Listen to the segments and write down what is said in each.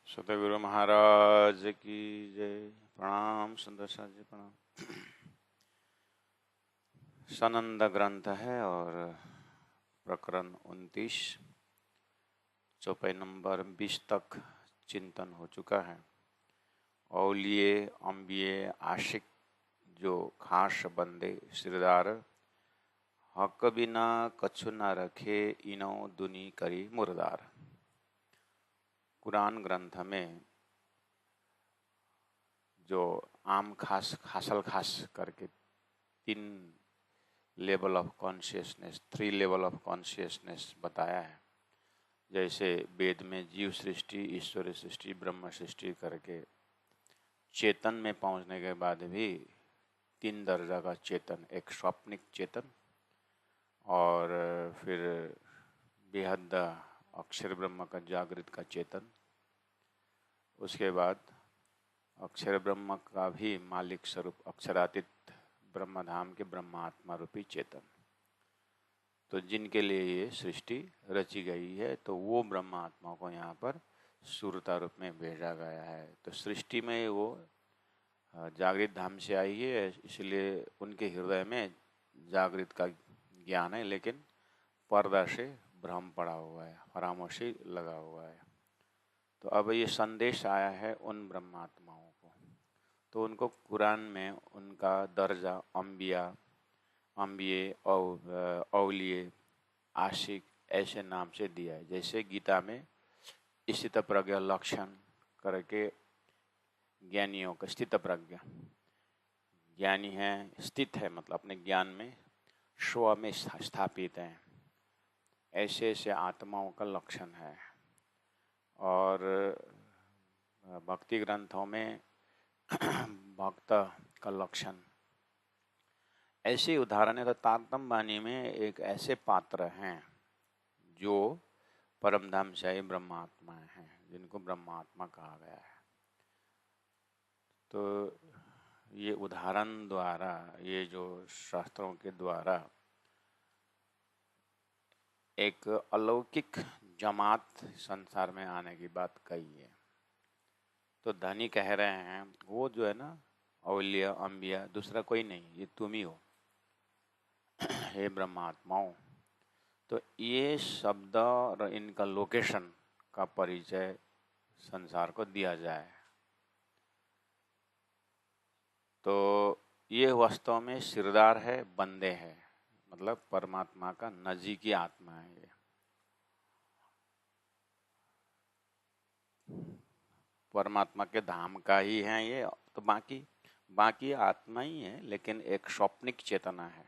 सतगुरु महाराज की जय। प्रणाम सुंदर सर जी, प्रणाम। सनंद ग्रंथ है और प्रकरण 29 चौपाई नंबर 20 तक चिंतन हो चुका है। औलिए अम्बिये आशिक जो खास बंदे सिरदार, हक बिना कछु न रखे इनो दुनी करी मुरदार। कुरान ग्रंथ में जो आम खास हासल खास करके 3 level of consciousness, 3 level of consciousness बताया है। जैसे वेद में जीव सृष्टि, ईश्वरी सृष्टि, ब्रह्म सृष्टि करके चेतन में पहुंचने के बाद भी 3 दर्जा का चेतन, एक स्वप्निक चेतन और फिर बेहद अक्षर ब्रह्म का जागृत का चेतन, उसके बाद अक्षर ब्रह्म का भी मालिक स्वरूप अक्षरातीत ब्रह्मधाम के ब्रह्मात्मा रूपी चेतन। तो जिनके लिए ये सृष्टि रची गई है तो वो ब्रह्मात्मा को यहाँ पर सूरता रूप में भेजा गया है। तो सृष्टि में वो जागृत धाम से आई है, इसलिए उनके हृदय में जागृत का ज्ञान है, लेकिन पर्दा से भ्रम पड़ा हुआ है, फरामोशी लगा हुआ है। तो अब ये संदेश आया है उन ब्रह्मात्माओं को, तो उनको कुरान में उनका दर्जा अम्बिया, अम्बिये, औलिये, आशिक ऐसे नाम से दिया है। जैसे गीता में स्थित प्रज्ञा लक्षण करके ज्ञानियों का, स्थित प्रज्ञा ज्ञानी है, स्थित है मतलब अपने ज्ञान में स्व में स्थापित है, ऐसे ऐसे आत्माओं का लक्षण है। और भक्ति ग्रंथों में भक्त का लक्षण ऐसे उदाहरण है। तो तारतम्य वाणी में एक ऐसे पात्र हैं जो परमधाम से ब्रह्मात्मा हैं, जिनको ब्रह्मात्मा कहा गया है। तो ये उदाहरण द्वारा, ये जो शास्त्रों के द्वारा एक अलौकिक जमात संसार में आने की बात कही है। तो धनी कह रहे हैं वो जो है ना, औलिया अम्बिया दूसरा कोई नहीं, ये तुम ही हो हे ब्रह्मात्माओं। तो ये शब्द और इनका लोकेशन का परिचय संसार को दिया जाए। तो ये वास्तव में सिरदार है, बंदे है, मतलब परमात्मा का नजीकी आत्मा है। ये परमात्मा के धाम का ही है ये। तो बाकी आत्मा ही है, लेकिन एक स्वप्निक चेतना है,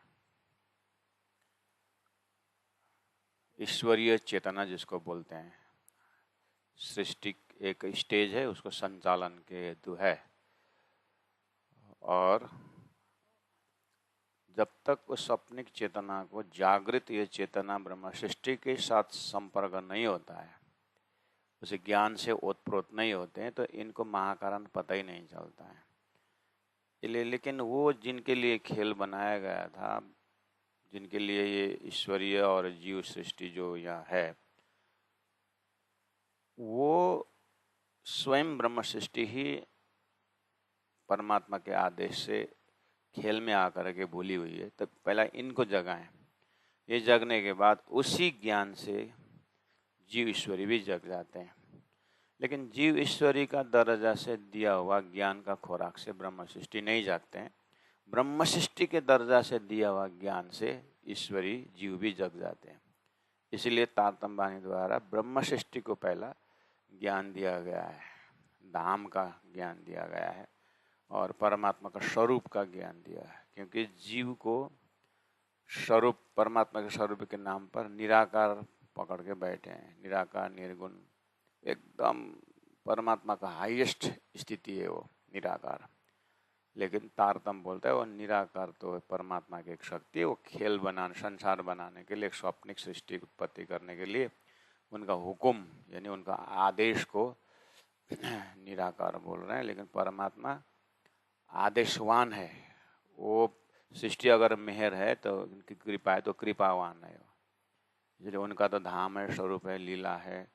ईश्वरीय चेतना जिसको बोलते हैं। सृष्टि एक स्टेज है, उसको संचालन के हेतु है, और जब तक उस स्वप्निक चेतना को जागृत ये चेतना ब्रह्म सृष्टि के साथ संपर्क नहीं होता है, उसे ज्ञान से ओतप्रोत नहीं होते हैं, तो इनको महाकारण पता ही नहीं चलता है। लेकिन वो जिनके लिए खेल बनाया गया था, जिनके लिए ये ईश्वरीय और जीव सृष्टि जो यहाँ है, वो स्वयं ब्रह्म सृष्टि ही परमात्मा के आदेश से खेल में आकर के भूली हुई है। तो पहला इनको जगाएं, ये जगने के बाद उसी ज्ञान से जीव ईश्वरी भी जग जाते हैं। लेकिन जीव ईश्वरी का दर्जा से दिया हुआ ज्ञान का खोराक से ब्रह्म सृष्टि नहीं जागते हैं, ब्रह्म सृष्टि के दर्जा से दिया हुआ ज्ञान से ईश्वरी जीव भी जग जाते हैं। इसलिए तारतम्य वाणी द्वारा ब्रह्म सृष्टि को पहला ज्ञान दिया गया है, धाम का ज्ञान दिया गया है, और परमात्मा का स्वरूप का ज्ञान दिया है। क्योंकि जीव को स्वरूप, परमात्मा के स्वरूप के नाम पर निराकार पकड़ के बैठे हैं। निराकार, निर्गुण, एकदम परमात्मा का हाईएस्ट स्थिति है वो निराकार। लेकिन तारतम्य बोलता है वो निराकार तो परमात्मा की एक शक्ति है, वो खेल बनाने, संसार बनाने के लिए, एक स्वप्निक सृष्टि की उत्पत्ति करने के लिए उनका हुक्म यानी उनका आदेश को निराकार बोल रहे हैं। लेकिन परमात्मा आदेशवान है, वो सृष्टि अगर मेहर है तो उनकी कृपा है तो कृपावान है। इसलिए उनका तो धाम है, स्वरूप है, लीला है,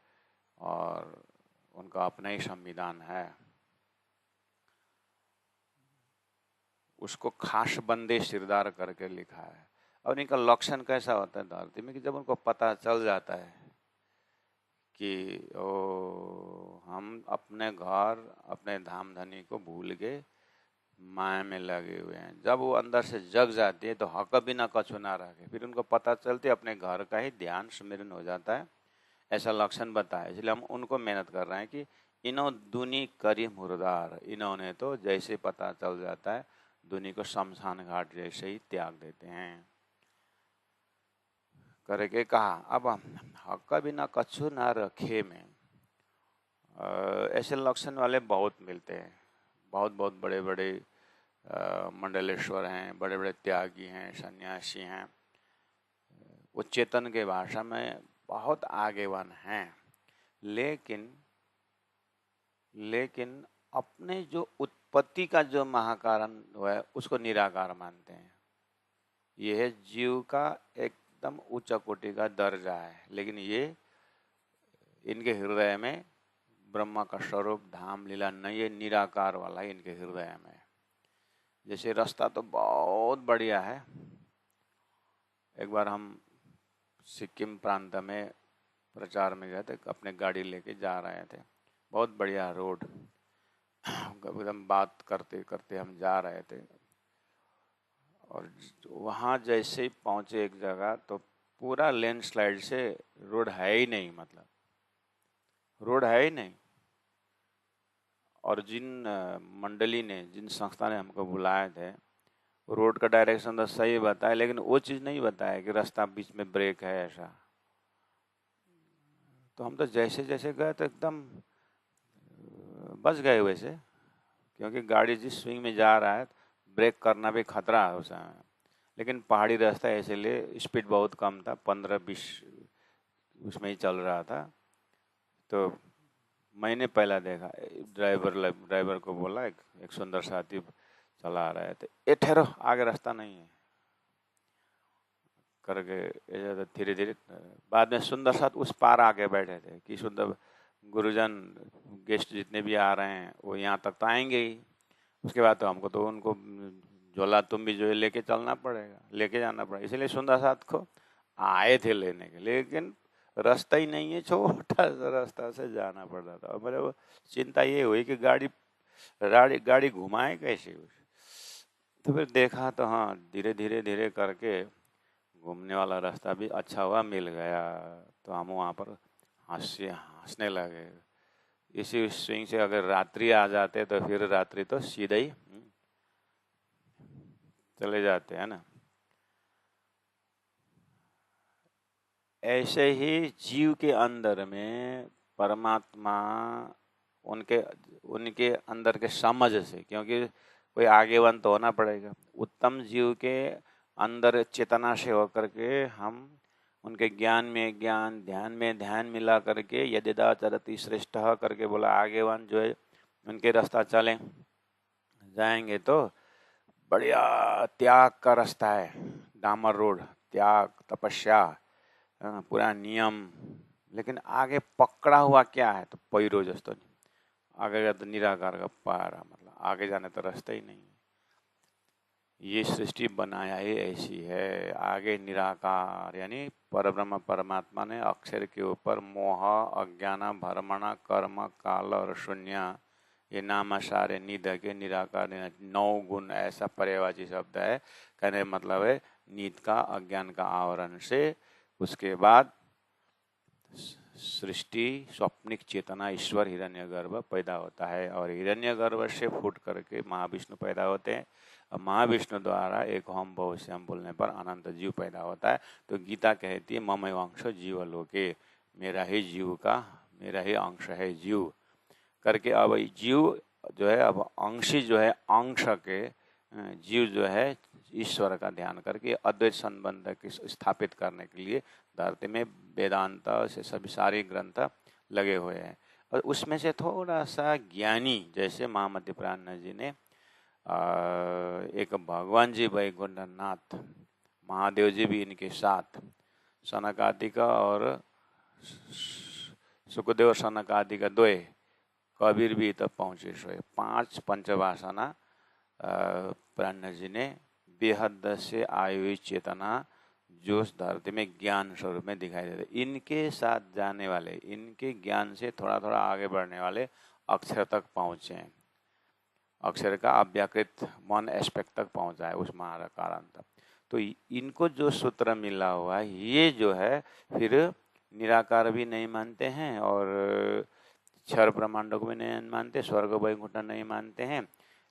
और उनका अपना ही संविधान है। उसको खास बंदे सिरदार करके लिखा है। और इनका लक्षण कैसा होता है धरती में कि जब उनको पता चल जाता है कि हम अपने घर अपने धाम धनी को भूल के माया में लगे हुए हैं, जब वो अंदर से जग जाती है तो हक बिना कछु ना रखे, फिर उनको पता चलती है अपने घर का ही ध्यान स्मरण हो जाता है। ऐसा लक्षण बताया, इसलिए हम उनको मेहनत कर रहे हैं कि इन्हों दुनी करी मुर्दार, इन्होंने तो जैसे पता चल जाता है दुनी को शमशान घाट जैसे ही त्याग देते हैं करके कहा। अब हक बिना कछु ना रखे में ऐसे लक्षण वाले बहुत मिलते हैं। बहुत बहुत बड़े बड़े मंडलेश्वर हैं, बड़े बड़े त्यागी हैं, सन्यासी हैं, वो चेतन के भाषा में बहुत आगेवान हैं, लेकिन अपने जो उत्पत्ति का जो महाकारण है उसको निराकार मानते हैं। यह जीव का एकदम उच्च कोटि का दर्जा है, लेकिन ये इनके हृदय में ब्रह्मा का स्वरूप धाम लीला नहीं है, निराकार वाला है इनके हृदय में। जैसे रास्ता तो बहुत बढ़िया है। एक बार हम सिक्किम प्रांत में प्रचार में गए थे, अपने गाड़ी लेके जा रहे थे, बहुत बढ़िया रोड, एकदम बात करते करते हम जा रहे थे और वहाँ जैसे ही पहुँचे एक जगह तो पूरा लैंडस्लाइड से रोड है ही नहीं, मतलब रोड है ही नहीं। और जिन मंडली ने, जिन संस्था ने हमको बुलाए थे, रोड का डायरेक्शन तो सही बताया, लेकिन वो चीज़ नहीं बताया कि रास्ता बीच में ब्रेक है ऐसा। तो हम तो जैसे जैसे गए तो एकदम बच गए वैसे, क्योंकि गाड़ी जिस स्विंग में जा रहा है ब्रेक करना भी खतरा है उस समय। लेकिन पहाड़ी रास्ता है इसलिए स्पीड बहुत कम था, 15-20 उसमें ही चल रहा था। तो मैंने पहला देखा, ड्राइवर को बोला, एक सुंदर साथी चला रहे थे, ए ठहरो आगे रास्ता नहीं है करके धीरे धीरे। बाद में सुंदर साथ उस पार आके बैठे थे कि सुंदर गुरुजन गेस्ट जितने भी आ रहे हैं वो यहाँ तक तो आएंगे ही, उसके बाद तो हमको तो उनको झोला तुम भी जो है लेके चलना पड़ेगा, लेके जाना पड़ेगा। इसलिए सुंदर साथ को आए थे लेने के, लेकिन रास्ता ही नहीं है, छोटा सा रास्ता से जाना पड़ रहा था। और मेरे चिंता ये हुई कि गाड़ी घुमाए कैसे। तो फिर देखा तो हाँ, धीरे धीरे धीरे करके घूमने वाला रास्ता भी अच्छा हुआ मिल गया। तो हम वहाँ पर हंसने लगे। इसी स्विंग से अगर रात्रि आ जाते तो फिर रात्रि तो सीधे ही चले जाते हैं ना। ऐसे ही जीव के अंदर में परमात्मा उनके अंदर के समझ से, क्योंकि कोई आगेवन तो होना पड़ेगा, उत्तम जीव के अंदर चेतना से होकर के हम उनके ज्ञान में ज्ञान, ध्यान में ध्यान मिला करके यदिदा चरति श्रेष्ठ करके बोला, आगेवान जो है उनके रास्ता चलें जाएंगे तो बढ़िया त्याग का रास्ता है, डामर रोड, त्याग, तपस्या, पूरा नियम। लेकिन आगे पकड़ा हुआ क्या है, तो पैरो जस्तो नहीं, आगे का तो निराकार का पारा, मतलब आगे जाने तो रास्ता ही नहीं है। ये सृष्टि बनाया ही ऐसी है। आगे निराकार यानी परब्रह्म परमात्मा ने अक्षर के ऊपर मोह, अज्ञान, भ्रमण, कर्म, काल और शून्य, ये नाम सारे निध के निराकार 9 गुण ऐसा पर्यायवाची शब्द है। कहने मतलब है नीत का, अज्ञान का आवरण से उसके बाद सृष्टि, स्वप्निक चेतना, ईश्वर हिरण्यगर्भ पैदा होता है और हिरण्यगर्भ से फूट करके महाविष्णु पैदा होते हैं। और महाविष्णु द्वारा एक होम बहुश्याम बोलने पर अनंत जीव पैदा होता है। तो गीता कहती है मम अंश जीव लोके, मेरा ही जीव का, मेरा ही अंश है जीव करके। अब जीव जो है, अब अंशी जो है, अंश के जीव जो है ईश्वर का ध्यान करके अद्वैत संबंध स्थापित करने के लिए धरती में वेदांत से सभी सारे ग्रंथ लगे हुए हैं। और उसमें से थोड़ा सा ज्ञानी जैसे महामती प्राण जी ने एक भगवान जी वैकुंठनाथ महादेव जी भी इनके साथ, सनकादिका और सुखदेव सनकादिका द्वय कबीर भी तब पहुँचे सोए। 5 पंचवासना प्राण जी ने बेहद से आई हुई चेतना जो उस धरती में ज्ञान स्वरूप में दिखाई देते, इनके साथ जाने वाले, इनके ज्ञान से थोड़ा थोड़ा आगे बढ़ने वाले अक्षर तक पहुँचे हैं। अक्षर का अव्याकृत मन एस्पेक्ट तक पहुँचा है उस महाकारण तक। तो इनको जो सूत्र मिला हुआ है, ये जो है फिर निराकार भी नहीं मानते हैं और क्षर ब्रह्मांडों को भी नहीं मानते, स्वर्ग वैकुंठ नहीं मानते हैं,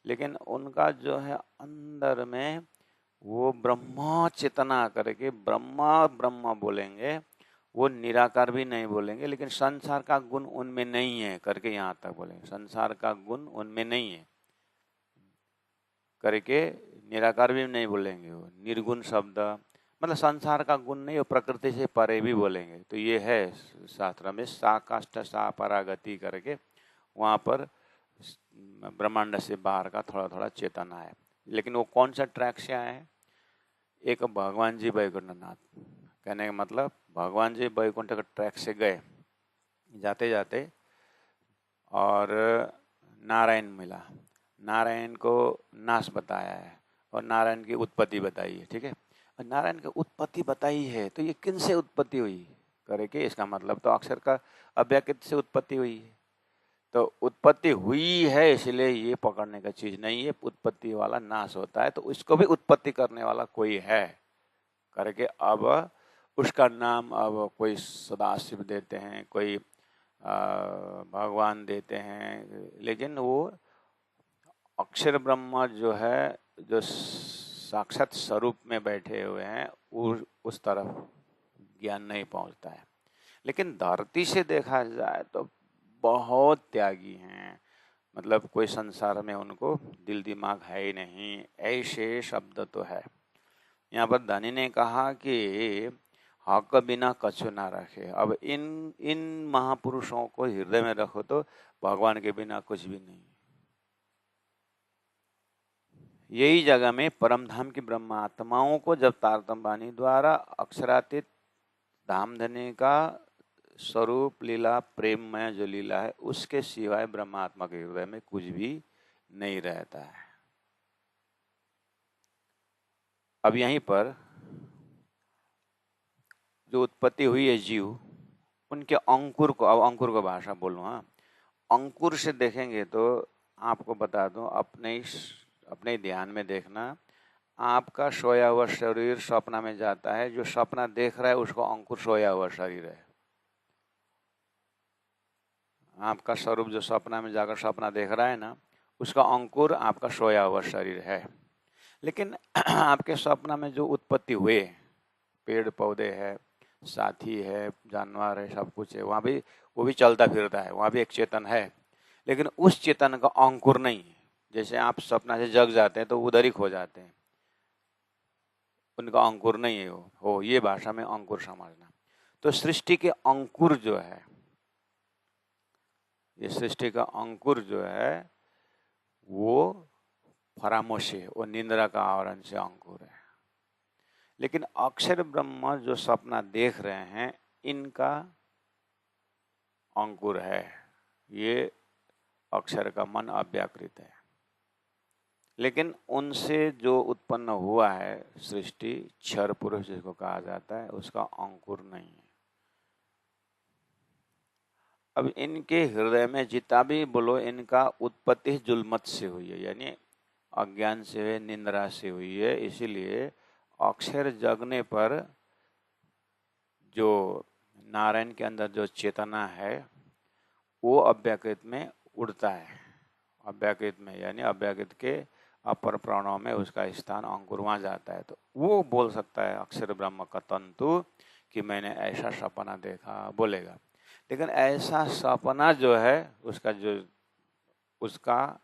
लेकिन उनका जो है अंदर में वो ब्रह्म चेतना करके ब्रह्मा ब्रह्म बोलेंगे, वो निराकार भी नहीं बोलेंगे, लेकिन संसार का गुण उनमें नहीं है करके यहाँ तक बोलेंगे, संसार का गुण उनमें नहीं है करके निराकार भी नहीं बोलेंगे। वो निर्गुण शब्द मतलब संसार का गुण नहीं, वो प्रकृति से परे भी बोलेंगे। तो ये है शास्त्र में साकाष्ठ सापरागति करके, वहाँ पर ब्रह्मांड से बाहर का थोड़ा थोड़ा चेतना है। लेकिन वो कौन सा ट्रैक से आए हैं? एक भगवान जी वैकुंठनाथ, कहने का मतलब भगवान जी वैकुंठ के ट्रैक से गए जाते जाते और नारायण मिला, नारायण को नाश बताया है और नारायण की उत्पत्ति बताई है, ठीक है। और नारायण की उत्पत्ति बताई है तो ये किन से उत्पत्ति हुई करके, इसका मतलब तो अक्षर का अव्याकृत से उत्पत्ति हुई है। तो उत्पत्ति हुई है इसलिए ये पकड़ने का चीज नहीं है, उत्पत्ति वाला नाश होता है तो इसको भी उत्पत्ति करने वाला कोई है करके अब उसका नाम अब कोई सदाशिव देते हैं, कोई भगवान देते हैं, लेकिन वो अक्षर ब्रह्म जो है, जो साक्षात स्वरूप में बैठे हुए हैं, उस तरफ ज्ञान नहीं पहुंचता है। लेकिन धरती से देखा जाए तो बहुत त्यागी हैं, मतलब कोई संसार में उनको दिल दिमाग है ही नहीं, ऐसे शब्द तो है। यहाँ पर धनी ने कहा कि हक बिना कछु ना रखे। अब इन महापुरुषों को हृदय में रखो तो भगवान के बिना कुछ भी नहीं। यही जगह में परम धाम की ब्रह्म आत्माओं को जब तारतम्य वाणी द्वारा अक्षरातीत धाम धनी का स्वरूप लीला प्रेममय जो लीला है उसके सिवाय ब्रह्मात्मा के हृदय में कुछ भी नहीं रहता है। अब यहीं पर जो उत्पत्ति हुई है जीव, उनके अंकुर को, अब अंकुर को भाषा बोलूँ, हाँ, अंकुर से देखेंगे तो आपको बता दूं, अपने ध्यान में देखना, आपका सोया हुआ शरीर सपना में जाता है, जो सपना देख रहा है उसको अंकुर सोया हुआ शरीर है। आपका स्वरूप जो सपना में जाकर सपना देख रहा है ना, उसका अंकुर आपका सोया हुआ शरीर है। लेकिन आपके सपना में जो उत्पत्ति हुए, पेड़ पौधे है, साथी है, जानवर है, सब कुछ है, वहाँ भी वो भी चलता फिरता है, वहाँ भी एक चेतन है, लेकिन उस चेतन का अंकुर नहीं है। जैसे आप सपना से जग जाते हैं तो उधर ही खो जाते हैं, उनका अंकुर नहीं है हो ये भाषा में अंकुर समझना। तो सृष्टि के अंकुर जो है, ये सृष्टि का अंकुर जो है वो फरामोशी है, वो निंद्रा का आवरण से अंकुर है। लेकिन अक्षर ब्रह्म जो सपना देख रहे हैं, इनका अंकुर है, ये अक्षर का मन अव्याकृत है। लेकिन उनसे जो उत्पन्न हुआ है सृष्टि, क्षर पुरुष जिसको कहा जाता है, उसका अंकुर नहीं है। अब इनके हृदय में जितना भी बोलो, इनका उत्पत्ति जुल्मत से हुई है, यानी अज्ञान से हुई, निंद्रा से हुई है। इसीलिए अक्षर जगने पर जो नारायण के अंदर जो चेतना है वो अव्याकृत में उड़ता है। अव्याकृत में यानी अव्याकृत के अपर प्राणों में उसका स्थान अंकुर वहाँ जाता है, तो वो बोल सकता है अक्षर ब्रह्म का तंतु कि मैंने ऐसा सपना देखा, बोलेगा। लेकिन ऐसा सपना जो है उसका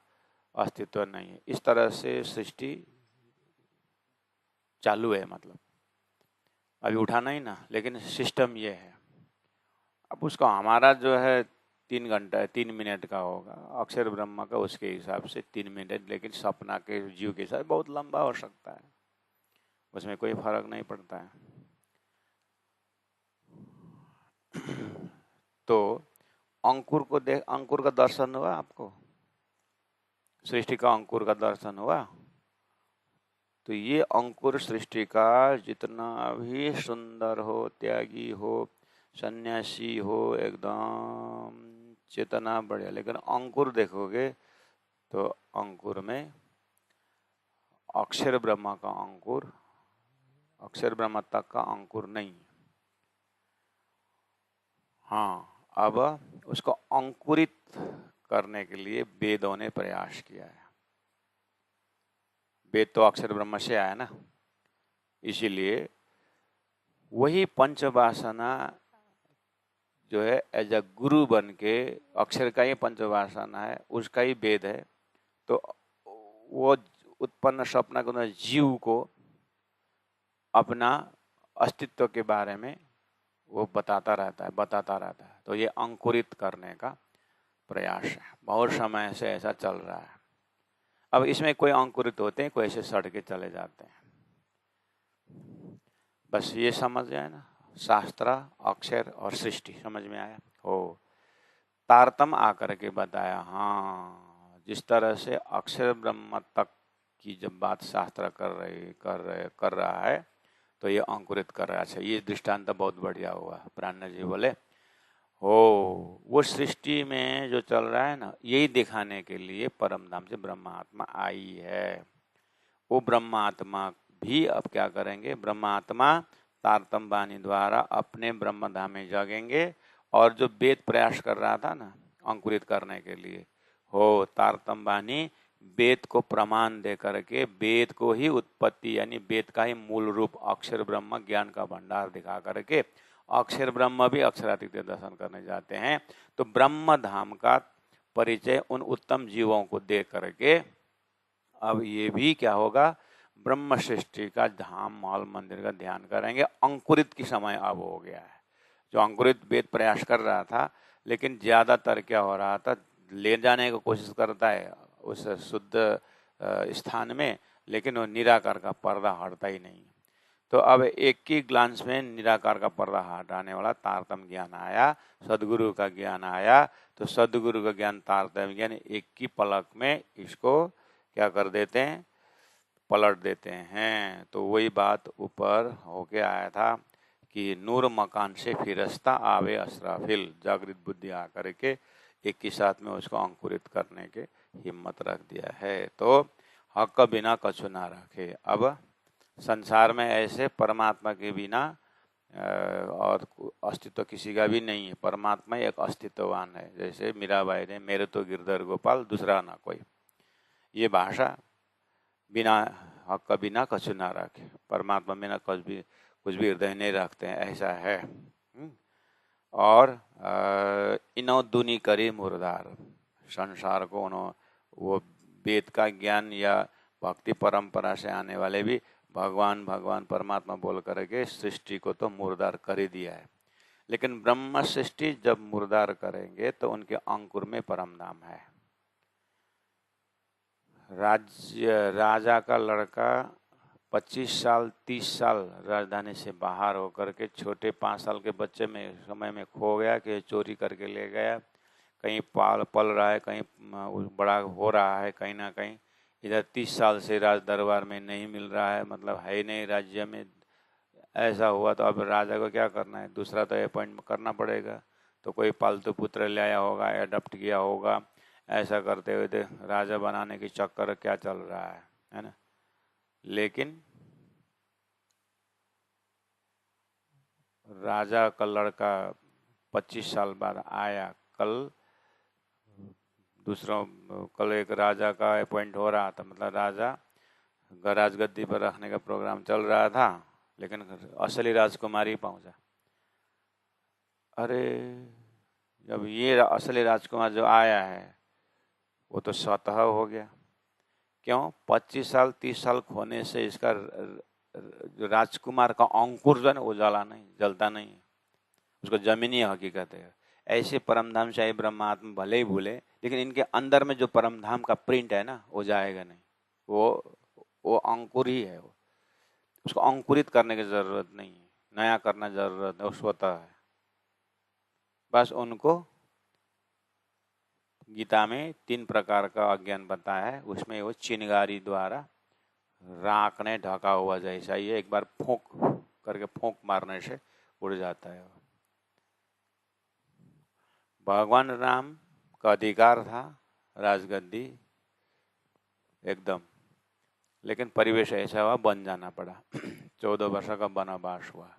अस्तित्व नहीं है। इस तरह से सृष्टि चालू है, मतलब अभी उठाना ही ना, लेकिन सिस्टम ये है। अब उसको हमारा जो है 3 घंटा 3 मिनट का होगा, अक्षर ब्रह्म का उसके हिसाब से 3 मिनट, लेकिन सपना के जीव के साथ बहुत लंबा हो सकता है, उसमें कोई फर्क नहीं पड़ता है। तो अंकुर को देख, अंकुर का दर्शन हुआ आपको? सृष्टि का अंकुर का दर्शन हुआ? तो ये अंकुर सृष्टि का जितना भी सुंदर हो, त्यागी हो, सन्यासी हो, एकदम चेतना बढ़िया, लेकिन अंकुर देखोगे तो अंकुर में अक्षर ब्रह्मा का अंकुर, अक्षर ब्रह्म तक का अंकुर नहीं। हाँ, अब उसको अंकुरित करने के लिए वेदों ने प्रयास किया है। वेद तो अक्षर ब्रह्म से आया ना, इसीलिए वही पंचवासना जो है एज अ गुरु बन के, अक्षर का ही पंचवासना है, उसका ही वेद है। तो वो उत्पन्न स्वप्न को, जीव को अपना अस्तित्व के बारे में वो बताता रहता है। तो ये अंकुरित करने का प्रयास है, बहुत समय से ऐसा चल रहा है। अब इसमें कोई अंकुरित होते हैं, कोई ऐसे सड़ के चले जाते हैं। बस ये समझ जाए ना, शास्त्र, अक्षर और सृष्टि समझ में आया हो। तारतम आकर के बताया। हाँ, जिस तरह से अक्षर ब्रह्म तक की जब बात शास्त्र कर रहा है, तो ये अंकुरित कर रहा है। अच्छा, ये दृष्टांत बहुत बढ़िया हुआ। प्राण जी बोले हो, वो सृष्टि में जो चल रहा है ना, यही दिखाने के लिए परम धाम से ब्रह्मात्मा आई है। वो ब्रह्मात्मा भी अब क्या करेंगे, ब्रह्मात्मा तारतम वाणी द्वारा अपने ब्रह्म धाम में जागेंगे। और जो वेद प्रयास कर रहा था ना अंकुरित करने के लिए, हो तारतम वाणी वेद को प्रमाण दे करके, वेद को ही उत्पत्ति यानी वेद का ही मूल रूप अक्षर ब्रह्म ज्ञान का भंडार दिखा करके अक्षर ब्रह्म भी अक्षरातीत दर्शन करने जाते हैं। तो ब्रह्म धाम का परिचय उन उत्तम जीवों को दे करके अब ये भी क्या होगा, ब्रह्म सृष्टि का धाम महल मंदिर का ध्यान करेंगे। अंकुरित की समय अब हो गया है। जो अंकुरित वेद प्रयास कर रहा था, लेकिन ज्यादातर क्या हो रहा था, ले जाने की कोशिश करता है उस शुद्ध स्थान में, लेकिन वो निराकार का पर्दा हटता ही नहीं। तो अब एक ही ग्लांस में निराकार का पर्दा हटाने वाला तारतम ज्ञान आया, सदगुरु का ज्ञान आया। तो सदगुरु का ज्ञान, तारतम ज्ञान एक ही पलक में इसको क्या कर देते हैं, पलट देते हैं। तो वही बात ऊपर होके आया था कि नूर मकान से फिरस्ता आवे असराफिल, जागृत बुद्धि आकर के एक ही साथ में उसको अंकुरित करने के हिम्मत रख दिया है। तो हक बिना कछु ना रखे। अब संसार में ऐसे परमात्मा के बिना और अस्तित्व किसी का भी नहीं है। परमात्मा एक अस्तित्ववान है। जैसे मीराबाई ने मेरे तो गिरधर गोपाल दूसरा ना कोई, ये भाषा बिना हक का बिना कछु ना रखे, परमात्मा बिना कुछ भी हृदय नहीं रखते हैं, ऐसा है। और इनो दुनी करी मुर्दार, संसार को उन्होंने वो वेद का ज्ञान या भक्ति परंपरा से आने वाले भी भगवान भगवान परमात्मा बोल करके सृष्टि को तो मुर्दार कर ही दिया है। लेकिन ब्रह्म सृष्टि जब मुर्दार करेंगे तो उनके अंकुर में परम धाम है। राजा का लड़का 25 साल 30 साल राजधानी से बाहर होकर के छोटे 5 साल के बच्चे में समय में खो गया, कि चोरी करके ले गया, कहीं पल रहा है, कहीं बड़ा हो रहा है, कहीं ना कहीं इधर 30 साल से राज दरबार में नहीं मिल रहा है, मतलब है ही नहीं राज्य में। ऐसा हुआ तो अब राजा को क्या करना है, दूसरा तो अपॉइंट करना पड़ेगा। तो कोई पालतू पुत्र ले आया होगा, एडप्ट किया होगा। ऐसा करते हुए राजा बनाने के चक्कर क्या चल रहा है ना। लेकिन राजा का लड़का 25 साल बाद आया। कल एक राजा का अपॉइंट हो रहा था, मतलब राजा राजगद्दी पर रखने का प्रोग्राम चल रहा था, लेकिन असली राजकुमारी पहुंचा। अरे जब ये असली राजकुमार जो आया है वो तो स्वतः हो गया। क्यों? 25 साल 30 साल खोने से इसका जो राजकुमार का अंकुर जो है ना, उजाला नहीं, जलता नहीं है, उसको जमीनी हकीकत है। ऐसे परमधाम शाही ब्रह्मात्मा भले ही भूले, लेकिन इनके अंदर में जो परमधाम का प्रिंट है ना, वो जाएगा नहीं। वो अंकुर ही है। उसको अंकुरित करने की जरूरत नहीं है, नया करना जरूरत है, वो स्वतः है। बस उनको गीता में 3 प्रकार का अज्ञान बताया है, उसमें वो चिंगारी द्वारा राख ने ढका हुआ जैसा, ये एक बार फूंक करके फूंक मारने से उड़ जाता है। भगवान राम का अधिकार था राजगद्दी एकदम, लेकिन परिवेश ऐसा हुआ बन जाना पड़ा। 14 वर्ष का वनवास हुआ।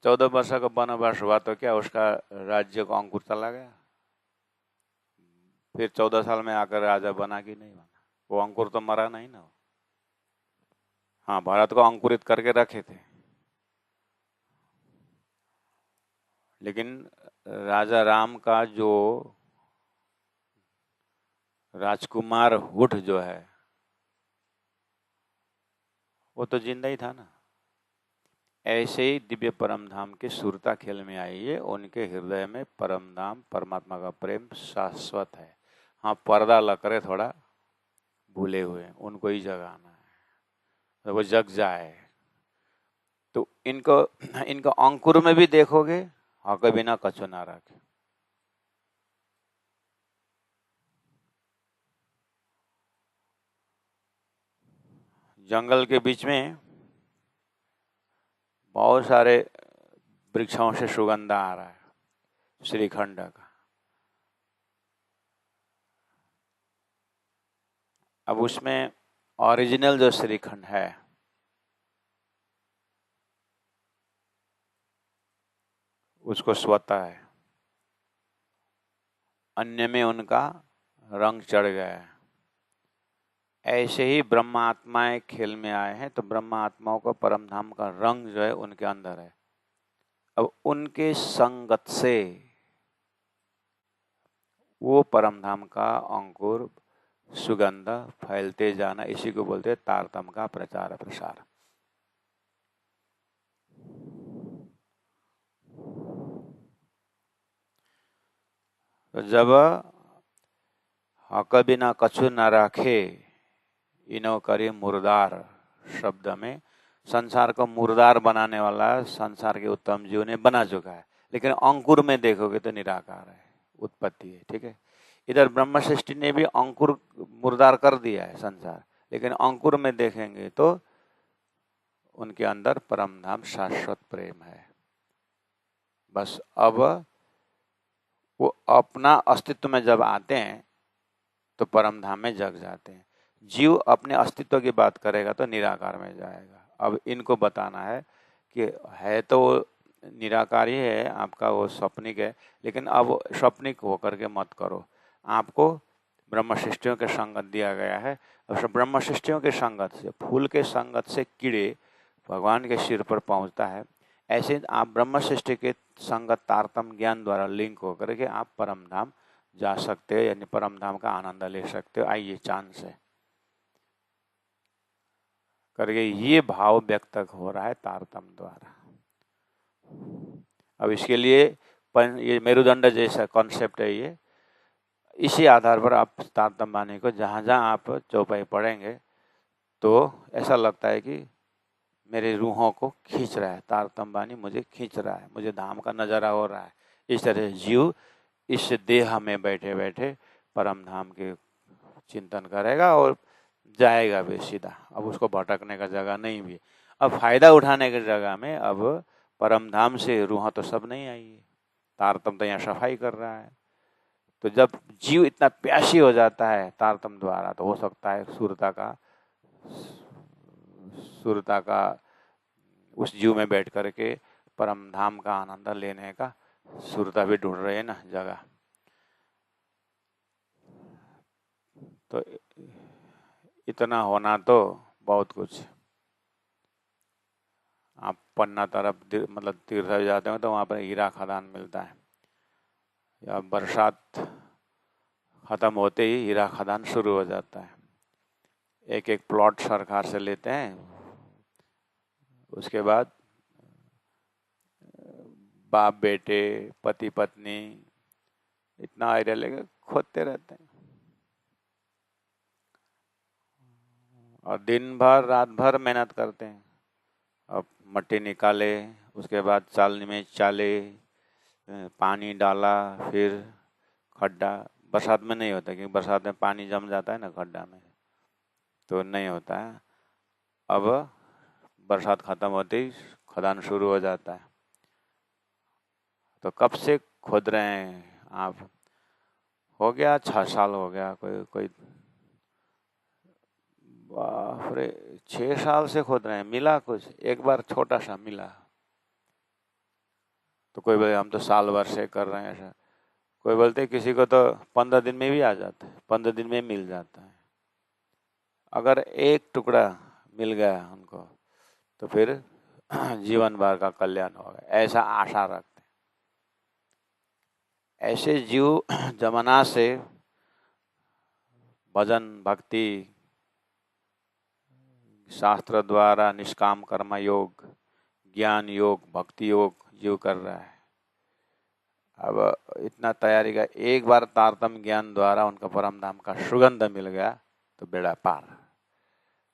14 वर्ष का वनवास हुआ तो क्या उसका राज्य का अंकुर चला गया? फिर 14 साल में आकर राजा बना कि नहीं बना? वो अंकुर तो मरा नहीं ना। हाँ, भारत को अंकुरित करके रखे थे, लेकिन राजा राम का जो राजकुमार हुठ जो है वो तो जिंदा ही था ना। ऐसे ही दिव्य परम धाम की सुरता खेल में आई है, उनके हृदय में परम धाम परमात्मा का प्रेम शाश्वत है। हाँ, पर्दा लकड़े थोड़ा भूले हुए, उनको ही जगाना है, तो वो जग जाए। तो इनको अंकुर में भी देखोगे, हाँ कभी ना कछु ना रखे। जंगल के बीच में बहुत सारे वृक्षों से सुगंध आ रहा है श्रीखंड का। अब उसमें ओरिजिनल जो श्रीखंड है उसको स्वतः है, अन्य में उनका रंग चढ़ गया है। ऐसे ही ब्रह्मात्माएं खेल में आए हैं, तो ब्रह्मात्माओं का परम धाम का रंग जो है उनके अंदर है। अब उनके संगत से वो परम धाम का अंकुर सुगंध फैलते जाना, इसी को बोलते हैं तारतम का प्रचार प्रसार। तो जब हक बिना कछु न रखे इनो करे मुर्दार शब्द में संसार को मुर्दार बनाने वाला संसार के उत्तम जीव ने बना चुका है, लेकिन अंकुर में देखोगे तो निराकार है, उत्पत्ति है। ठीक है, इधर ब्रह्म सृष्टि ने भी अंकुर मुर्दार कर दिया है संसार, लेकिन अंकुर में देखेंगे तो उनके अंदर परम धाम शाश्वत प्रेम है। बस अब वो अपना अस्तित्व में जब आते हैं तो परम धाम में जग जाते हैं। जीव अपने अस्तित्व की बात करेगा तो निराकार में जाएगा। अब इनको बताना है कि है तो निराकार ही है, आपका वो स्वप्निक है, लेकिन अब स्वप्निक होकर के मत करो। आपको ब्रह्म सृष्टियों के संगत दिया गया है। अब ब्रह्म सृष्टियों के संगत से, फूल के संगत से कीड़े भगवान के सिर पर पहुंचता है, ऐसे आप ब्रह्म सृष्टि के संगत तारतम ज्ञान द्वारा लिंक होकर के आप परम धाम जा सकते हो, यानी परम धाम का आनंद ले सकते हो। आइए चांद से करके ये भाव व्यक्त हो रहा है तारतम द्वारा। अब इसके लिए ये मेरुदंड जैसा कॉन्सेप्ट है, ये इसी आधार पर आप तारतम वाणी को जहाँ जहाँ आप चौपाई पढ़ेंगे तो ऐसा लगता है कि मेरे रूहों को खींच रहा है, तारतम वाणी मुझे खींच रहा है, मुझे धाम का नजारा हो रहा है। इस तरह जीव इस देह में बैठे बैठे परम धाम के चिंतन करेगा और जाएगा भी सीधा। अब उसको भटकने का जगह नहीं भी। अब फायदा उठाने की जगह में अब परम धाम से रूह तो सब नहीं आई है, तारतम तो यहाँ सफाई कर रहा है। तो जब जीव इतना प्यासी हो जाता है तारतम द्वारा, तो हो सकता है सुरता का उस जीव में बैठ करके परम धाम का आनंद लेने का सुरता भी ढूंढ रहे हैं ना जगह। तो इतना होना तो बहुत कुछ। आप पन्ना तरफ मतलब तीर्थ जाते हो तो वहाँ पर हीरा खदान मिलता है, या बरसात खत्म होते ही हीरा खदान शुरू हो जाता है। एक एक प्लॉट सरकार से लेते हैं, उसके बाद बाप बेटे पति पत्नी इतना एरिया लेके खोदते रहते हैं, और दिन भर रात भर मेहनत करते हैं। अब मट्टी निकाले, उसके बाद चालनी में चाले, पानी डाला, फिर खड्डा बरसात में नहीं होता, क्योंकि बरसात में पानी जम जाता है ना गड्ढा में, तो नहीं होता है। अब बरसात खत्म होते ही खदान शुरू हो जाता है। तो कब से खोद रहे हैं आप? हो गया 6 साल हो गया। कोई बाप रे, 6 साल से खोद रहे हैं। मिला कुछ? एक बार छोटा सा मिला। तो कोई बोले हम तो साल भर से कर रहे हैं ऐसा। कोई बोलते किसी को तो 15 दिन में भी आ जाता है, 15 दिन में मिल जाता है। अगर एक टुकड़ा मिल गया उनको तो फिर जीवन भर का कल्याण होगा, ऐसा आशा रखते हैं। ऐसे जीव जमाना से भजन भक्ति शास्त्र द्वारा निष्काम कर्म योग, ज्ञान योग, भक्ति योग जीव कर रहा है। अब इतना तैयारी का, एक बार तारतम्य ज्ञान द्वारा उनका परम धाम का सुगंध मिल गया तो बेड़ा पार।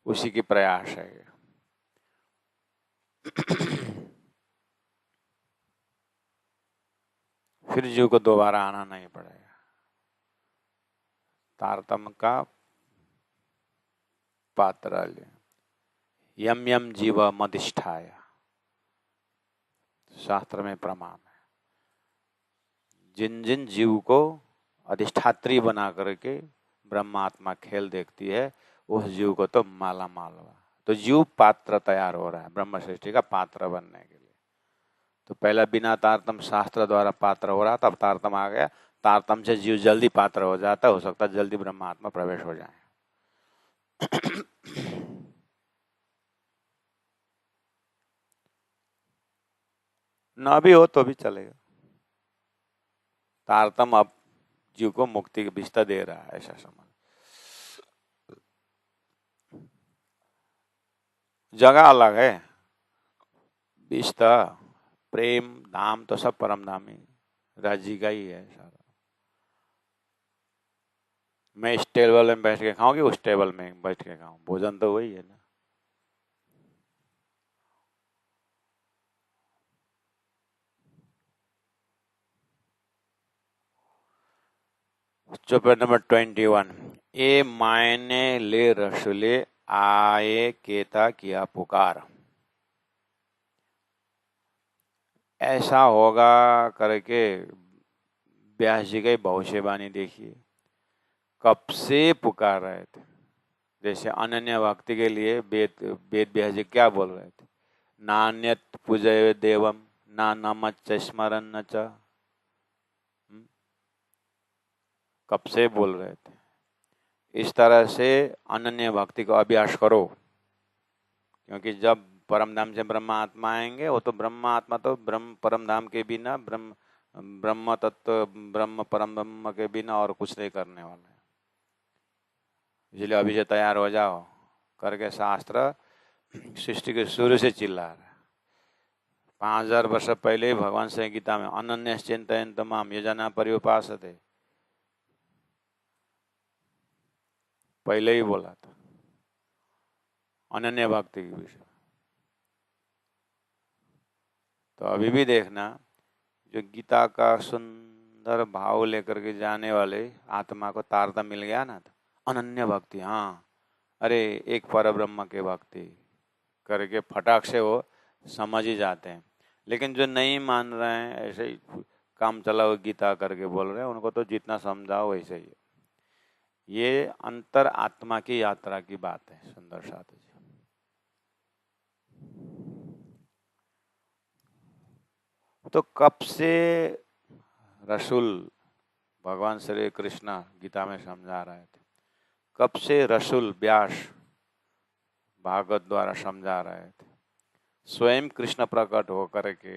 उसी की प्रयास है। फिर जीव को दोबारा आना नहीं पड़ेगा। तारतम्य का पात्र यम यम जीव मदिष्ठाय, शास्त्र में प्रमाण है। जिन जिन जीव को अधिष्ठात्री बना करके ब्रह्मात्मा खेल देखती है, उस जीव को तो माला माल हुआ। तो जीव पात्र तैयार हो रहा है ब्रह्म सृष्टि का पात्र बनने के लिए। तो पहला बिना तारतम शास्त्र द्वारा पात्र हो रहा था, अब तारतम आ गया। तारतम से जीव जल्दी पात्र हो जाता, हो सकता है जल्दी ब्रह्मात्मा प्रवेश हो जाए। ना भी हो तो भी चलेगा। तारतम अब जीव को मुक्ति की विस्ता दे रहा है, ऐसा समझ। जगह अलग है, विस्ता प्रेम धाम तो सब परम धाम ही राज्य का ही है सारा। मैं इस टेबल में बैठ के खाऊं कि उस टेबल में बैठ के खाऊं, भोजन तो वही है ना। चौपाई नंबर 21। ए मायने ले रसुले आए केता किया पुकार। ऐसा होगा करके व्यास जी की भविष्यवाणी देखिए, कब से पुकार रहे थे। जैसे अनन्य भक्ति के लिए वेद वेद व्यास जी क्या बोल रहे थे? नान्यत पूजय देवम ना नमच्च स्मरण न च। कब से बोल रहे थे। इस तरह से अनन्य भक्ति को अभ्यास करो, क्योंकि जब परम धाम से ब्रह्म आत्मा आएंगे, वो तो ब्रह्म आत्मा तो ब्रह्म परम धाम के बिना, ब्रह्म तत्व ब्रह्म परम ब्रह्म के बिना और कुछ नहीं करने वाले। इसलिए अभी से तैयार हो जाओ करके शास्त्र सृष्टि के शुरू से चिल्ला रहा है। 5000 वर्ष पहले ही भगवान से गीता में अनन्य चिंतयन्त माम ये जना पर्युपासते पहले ही बोला था अनन्य भक्ति के विषय। तो अभी भी देखना, जो गीता का सुंदर भाव लेकर के जाने वाले आत्मा को तारतम्य मिल गया ना, तो अनन्य भक्ति, हाँ अरे एक परब्रह्म के भक्ति करके फटाक से वो समझ ही जाते हैं। लेकिन जो नहीं मान रहे हैं, ऐसे ही काम चलाओ गीता करके बोल रहे हैं, उनको तो जितना समझाओ वैसे ही। ये अंतर आत्मा की यात्रा की बात है सुंदर साथ जी। तो कब से रसूल भगवान श्री कृष्ण गीता में समझा रहे थे, कब से रसूल व्यास भागवत द्वारा समझा रहे थे। स्वयं कृष्ण प्रकट होकर के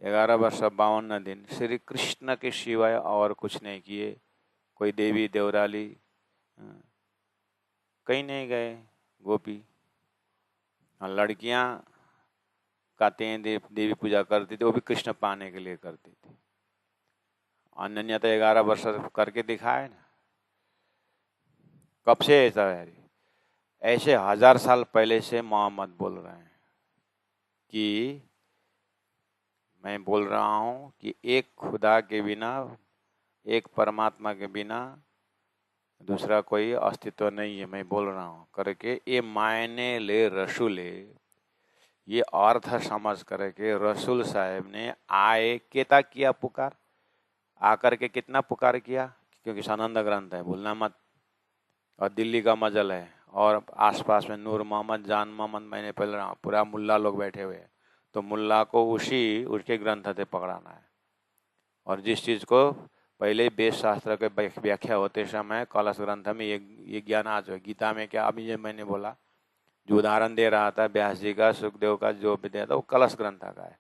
11 वर्ष 52 दिन श्री कृष्ण के सिवाय और कुछ नहीं किए। कोई देवी देवराली कहीं नहीं गए, गोपी लड़कियां काते देवी पूजा करती थी, वो भी कृष्ण पाने के लिए करती थी। अनन्या तो 11 वर्ष करके दिखाए ना। कब से ऐसा है? ऐसे 1000 साल पहले से मोहम्मद बोल रहे हैं कि मैं बोल रहा हूं कि एक खुदा के बिना एक परमात्मा के बिना दूसरा कोई अस्तित्व नहीं है, मैं बोल रहा हूँ करके ये मायने ले रसूले, ये अर्थ समझ करके रसूल साहब ने आए केता किया पुकार, आकर के कितना पुकार किया, क्योंकि सनंद ग्रंथ है भूलना मत, और दिल्ली का मजल है, और आसपास में नूर मोहम्मद, जान मोहम्मद, मैंने पहले पूरा मुल्ला लोग बैठे हुए हैं, तो मुल्ला को उसके ग्रंथ से पकड़ाना है। और जिस चीज़ को पहले ही वेद शास्त्र के व्याख्या होते समय कलश ग्रंथ में ये ज्ञान आ जाए। गीता में क्या, अभी ये मैंने बोला जो उदाहरण दे रहा था व्यास जी का, सुखदेव का जो विद्या था वो कलश ग्रंथ का है।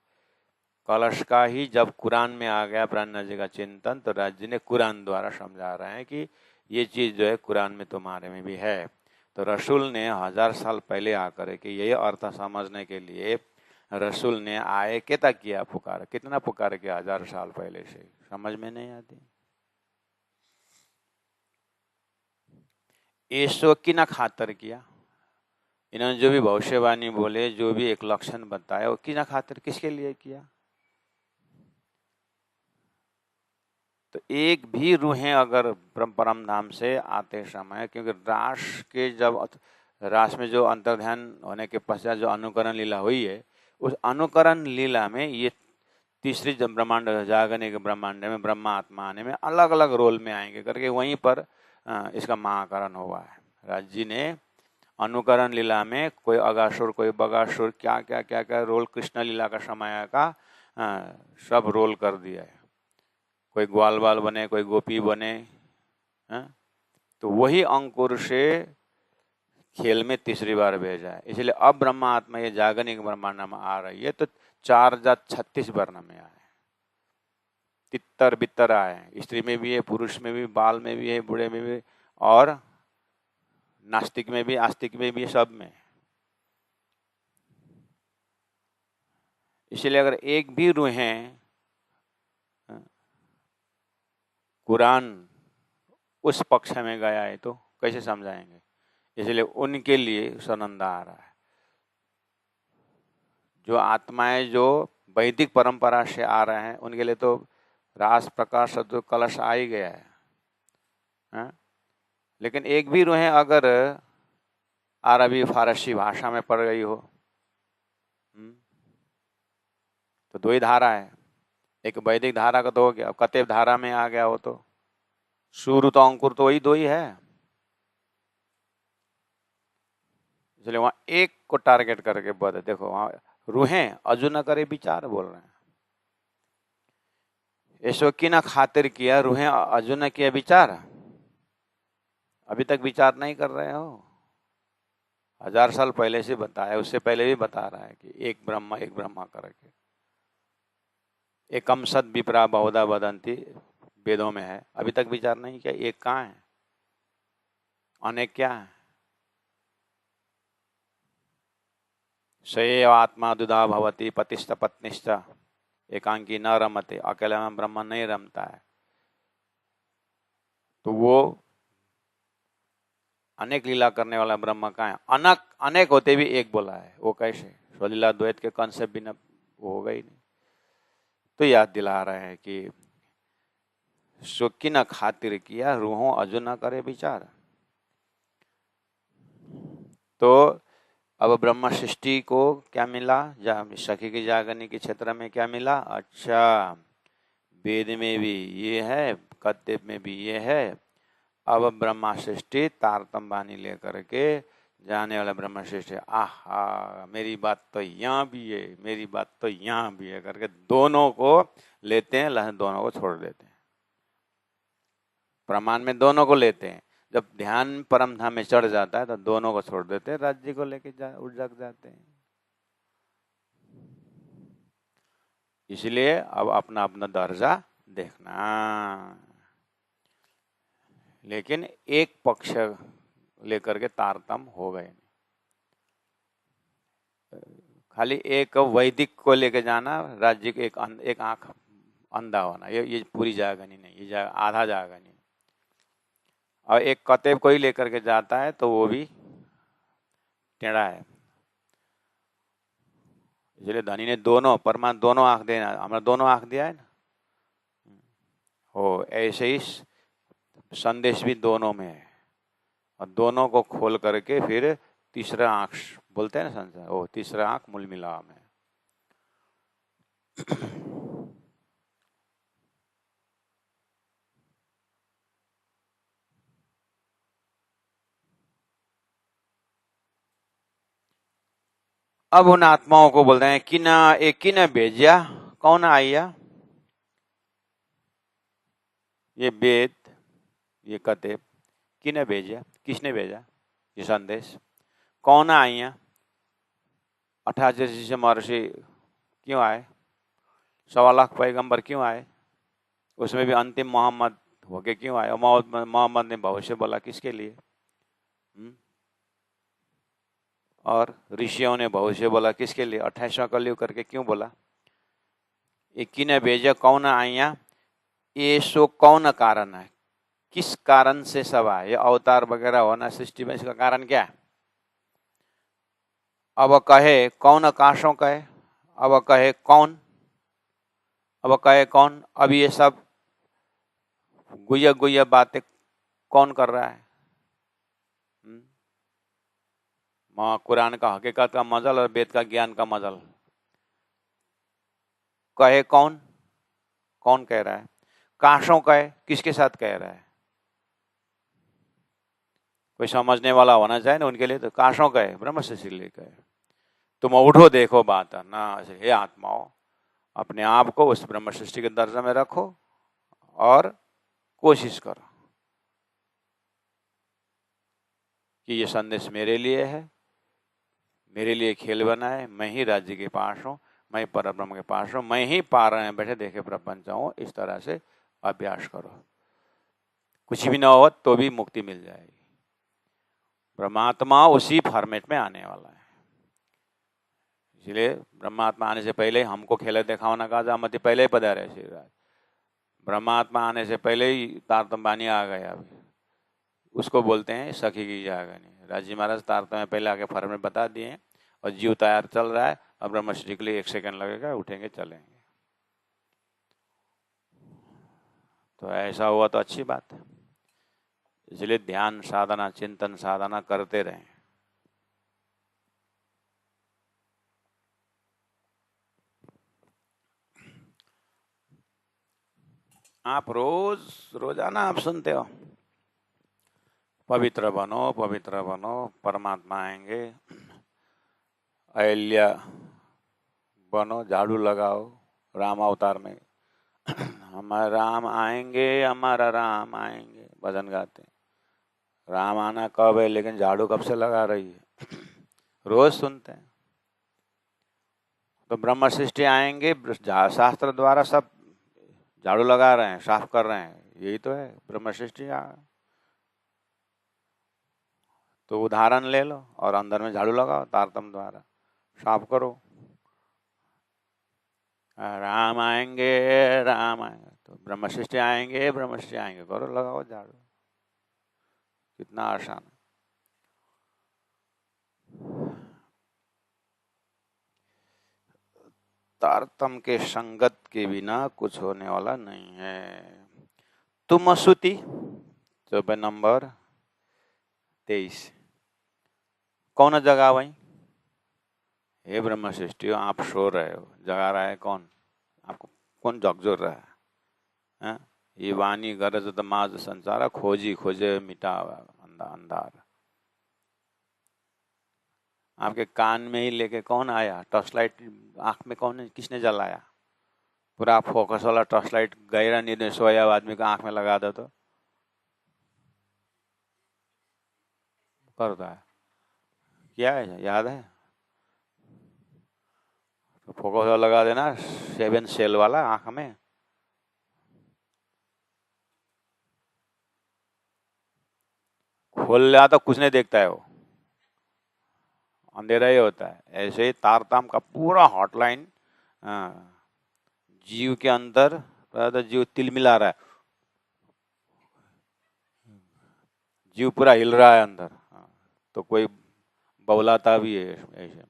कलश का ही जब कुरान में आ गया ब्रह्मा जी का चिंतन, तो राज जी ने कुरान द्वारा समझा रहे हैं कि ये चीज़ जो है कुरान में तुम्हारे में भी है। तो रसूल ने 1000 साल पहले आकर के यही अर्थ समझने के लिए रसूल ने आए केता किया पुकार, कितना पुकार किया 1000 साल पहले से, समझ में नहीं आती। ऐसो की ना खातर किया, इन्होंने जो भी भविष्यवाणी बोले, जो भी एक लक्षण बताया, वो की ना खातर, किसके लिए किया। तो एक भी रूहें अगर परम धाम से आते समय, क्योंकि रास में जो अंतर्ध्यान होने के पश्चात जो अनुकरण लीला हुई है, उस अनुकरण लीला में ये तीसरी जब ब्रह्मांड जागने के ब्रह्मांड में ब्रह्मा आत्मा आने में अलग अलग रोल में आएंगे करके वहीं पर इसका महाकरण हुआ है। राज जी ने अनुकरण लीला में कोई अगासुर, कोई बगासुर, क्या क्या क्या क्या रोल कृष्ण लीला का समय का सब रोल कर दिया है। कोई ग्वाल बाल बने, कोई गोपी बने, तो वही अंकुर से खेल में तीसरी बार भेजा है। इसलिए अब ब्रह्मा आत्मा ये जागने के ब्रह्मांड में आ रही है, तो 4036 वर्ण में आए, तितर बितर आए, स्त्री में भी है, पुरुष में भी, बाल में भी है, बूढ़े में भी, और नास्तिक में भी, आस्तिक में भी, सब में। इसलिए अगर एक भी रूहें कुरान उस पक्ष में गया है तो कैसे समझाएंगे। इसलिए उनके लिए सनंदा आ रहा है। जो आत्माएं जो वैदिक परंपरा से आ रहे हैं उनके लिए तो रास प्रकाश तो कलश आ ही गया है। लेकिन एक भी रूहें अगर अरबी फारसी भाषा में पड़ गई हो, तो दो ही धारा है, एक वैदिक धारा का तो हो गया, कतेब धारा में आ गया हो तो शुरू तो अंकुर तो वही दो ही है। इसलिए वहां एक को टारगेट करके बोलते, देखो वहां रूहें अजू न करे विचार बोल रहे हैं, ऐसो की ना खातिर किया, रूहें अजू न किया विचार, अभी तक विचार नहीं कर रहे हो। 1000 साल पहले से बताया, उससे पहले भी बता रहा है कि एक ब्रह्मा करके, एकम सद विप्रा बहुधा वदंती वेदों में है, अभी तक विचार नहीं किया। एक कहाँ है, अनेक क्या है। सएव आत्मा दुधा भवती पतिष्ठ पत्निश्च एकांकी न रमते, अकेले में ब्रह्म नहीं रमता है। तो वो अनेक लीला करने वाला ब्रह्म का है, अनेक होते भी एक बोला है, वो कैसे, स्वलीला द्वैत के कॉन्सेप्ट भी न वो होगा ही नहीं। तो याद दिला रहे हैं कि सुखी न खातिर किया, रूहों अजू न करे विचार। तो अब ब्रह्म सृष्टि को क्या मिला, सखी की जागरणी के क्षेत्र में क्या मिला, अच्छा वेद में भी ये है, कत्तेब में भी ये है। अब ब्रह्मा सृष्टि तारतम वाणी लेकर के जाने वाला ब्रह्मा सृष्टि, आहा मेरी बात तो यहाँ भी है, मेरी बात तो यहाँ भी है करके दोनों को लेते हैं, दोनों को छोड़ देते हैं। प्रमाण में दोनों को लेते हैं, जब ध्यान परम धाम में चढ़ जाता है तो दोनों को छोड़ देते हैं, राज्य को लेके उठ जाते हैं। इसलिए अब अपना अपना दर्जा देखना, लेकिन एक पक्ष लेकर के तारतम हो गए। खाली एक वैदिक को लेके जाना, राज्य के एक आंख अंधा होना, ये पूरी जागनी नहीं, ये आधा जागनी। और एक कतेब को ही लेकर के जाता है तो वो भी टेढ़ा है। इसलिए धनी ने दोनों आंख देना, हमारा दोनों आंख दिया है ना, वो ऐसे ही संदेश भी दोनों में है, और दोनों को खोल करके फिर तीसरा आंख बोलते हैं ना संसार, वो तीसरा आंख मूल मिलाप है। अब उन आत्माओं को बोलते हैं कि ना एक की ने भेजा, कौन आया? ये वेद, ये कते किने भेजा, किसने भेजा ये संदेश? कौन आया? 88 महर्षि क्यों आए? 1.25 लाख पैगंबर क्यों आए? उसमें भी अंतिम मोहम्मद होके क्यों आए? मोहम्मद ने भविष्य बोला किसके लिए? और ऋषियों ने भविष्य बोला किसके लिए? 28वां कलयुग करके क्यों बोला? एक किने भेजा, कौन आया? ये सो कौन कारण है? किस कारण से सब आए? ये अवतार वगैरह होना सृष्टि में, इसका कारण क्या है? अब कहे कौन आकाशों कहे, अब कहे कौन, अब कहे कौन? अब ये सब गुया गुया बातें कौन कर रहा है? कुरान का हकीकत का मजल और वेद का ज्ञान का मजल कहे कौन? कौन कह रहा है? काशों कहे, किसके साथ कह रहा है? कोई समझने वाला होना चाहिए ना उनके लिए। तो काशों कहे, ब्रह्म से इसलिए कहे तुम उठो देखो बात है ना। हे आत्माओं, अपने आप को उस ब्रह्म सृष्टि के दर्जा में रखो और कोशिश करो कि ये संदेश मेरे लिए है, मेरे लिए खेल बना है, मैं ही राज्य के पास हूँ, मैं परब्रह्म के पास हूँ, मैं ही पा रहे हैं बैठे देखे प्रपंच हूँ। इस तरह से अभ्यास करो, कुछ भी ना हो तो भी मुक्ति मिल जाएगी। ब्रह्मात्मा उसी फॉर्मेट में आने वाला है। इसलिए ब्रह्मात्मा आने से पहले हमको खेला दिखावना कहा जामती पहले ही पधारे श्री राज। ब्रह्मात्मा आने से पहले ही तारतम्बानी आ गया, अभी उसको बोलते हैं सखी की जागनी। राजी महाराज तारतम्य पहले आके फॉर्मेट बता दिए और जीव तैयार चल रहा है। अब ब्रह्मश्री के लिए 1 सेकंड लगेगा, उठेंगे चलेंगे। तो ऐसा हुआ तो अच्छी बात है। इसलिए ध्यान साधना, चिंतन साधना करते रहें। आप रोजाना आप सुनते हो पवित्र बनो, पवित्र बनो, परमात्मा आएंगे, अहिल्या बनो, झाड़ू लगाओ। राम अवतार में हमारा राम आएंगे, हमारा राम आएंगे, भजन गाते हैं। राम आना कब है, लेकिन झाड़ू कब से लगा रही है? रोज सुनते हैं। तो ब्रह्म सृष्टि आएंगे, शास्त्र द्वारा सब झाड़ू लगा रहे हैं, साफ कर रहे हैं, यही तो है ब्रह्म सृष्टि। तो उदाहरण ले लो और अंदर में झाड़ू लगाओ, तारतम द्वारा साफ करो। राम आएंगे, राम आएंगे, तो ब्रह्म सृष्टि आएंगे, ब्रह्म सृष्टि आएंगे, करो, लगाओ झाड़ू। कितना आसान है। तारतम के संगत के बिना कुछ होने वाला नहीं है। तुम सुति, चौपे नंबर 23। कौन जगा वही? हे ब्रह्म सृष्टि, आप सो रहे हो, जगा रहा है कौन? आपको कौन झकझोर रहा है? ये वाणी गरज दमाज संसार, खोजी खोजे मिटा अंधार। आपके कान में ही लेके कौन आया? टॉर्च लाइट आंख में कौन, किसने जलाया? पूरा फोकस वाला टॉर्च लाइट गहरा नींद में सोया आदमी को आंख में लगा दो तो करता है क्या है? याद है? तो फोकस वाला लगा देना, 7 सेल वाला आंख में। खोल लिया तो कुछ नहीं देखता है, वो अंधेरा ही होता है। ऐसे ही तारतम का पूरा हॉटलाइन जीव के अंदर, तो जीव तिल मिला रहा है, जीव पूरा हिल रहा है अंदर। तो कोई बौलाता भी है, ऐसे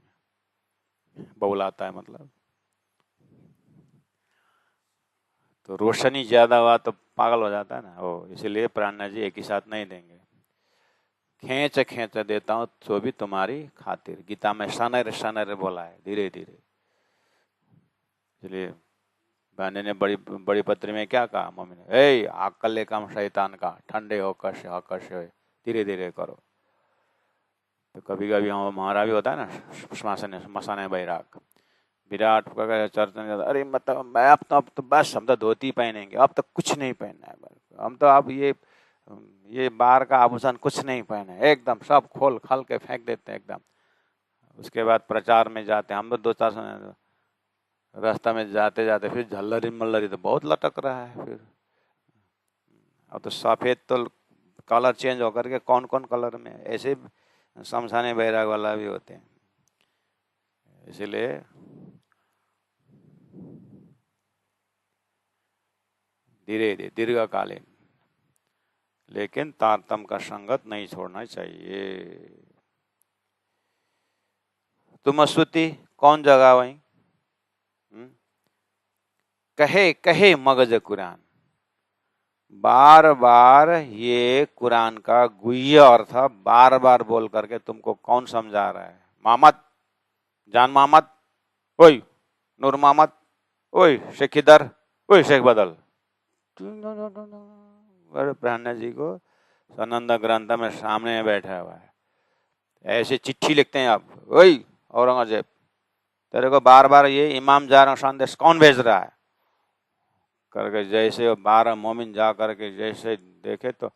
में बौलाता है मतलब। तो रोशनी ज्यादा हुआ तो पागल हो जाता है ना वो, इसीलिए प्राणनाथ जी एक ही साथ नहीं देंगे। खींच खींच देता हूँ तो भी तुम्हारी खातिर, गीता में सनर सनर बोला है, धीरे धीरे। इसलिए बहने ने बड़ी बड़ी पत्री में क्या कहा, मम्मी ने, ए अक्ल कम शैतान का, ठंडे होकर से धीरे धीरे करो। तो कभी कभी हमारा भी होता है ना स्मशान बैराग, विराट चर्च में जाता, अरे मतलब मैं अब तो बस हम तो धोती पहनेंगे, अब तो कुछ नहीं पहनना है, हम तो अब ये बाहर का आभूषण कुछ नहीं पहने, एकदम सब खोल खाल के फेंक देते हैं एकदम। उसके बाद प्रचार में जाते हैं हम तो 2-4 रास्ता में जाते जाते फिर झल्लरी मल्लरी तो बहुत लटक रहा है। फिर अब तो सफ़ेद तो कलर चेंज होकर के कौन कौन कलर में, ऐसे शमशानी बैराग वाला भी होते हैं। इसलिए धीरे धीरे दीर्घकालीन, लेकिन तारतम का संगत नहीं छोड़ना चाहिए। तुम स्तुति कौन जगह वही, कहे कहे मगज कुरान, बार बार ये कुरान का गुह्य अर्थ बार बार बोल करके तुमको कौन समझा रहा है। मोहम्मद, जान मोहम्मद, ओए नूर मोहम्मद, ओए शेख इधर, ओए शेख बदल। प्राणनाथ जी को सनंद ग्रंथ में सामने बैठा हुआ है, ऐसे चिट्ठी लिखते हैं आप, ओए औरंगजेब तेरे को बार बार ये इमाम जा रहा संदेश कौन भेज रहा है करके, जैसे 12 मोमिन जा करके जैसे देखे तो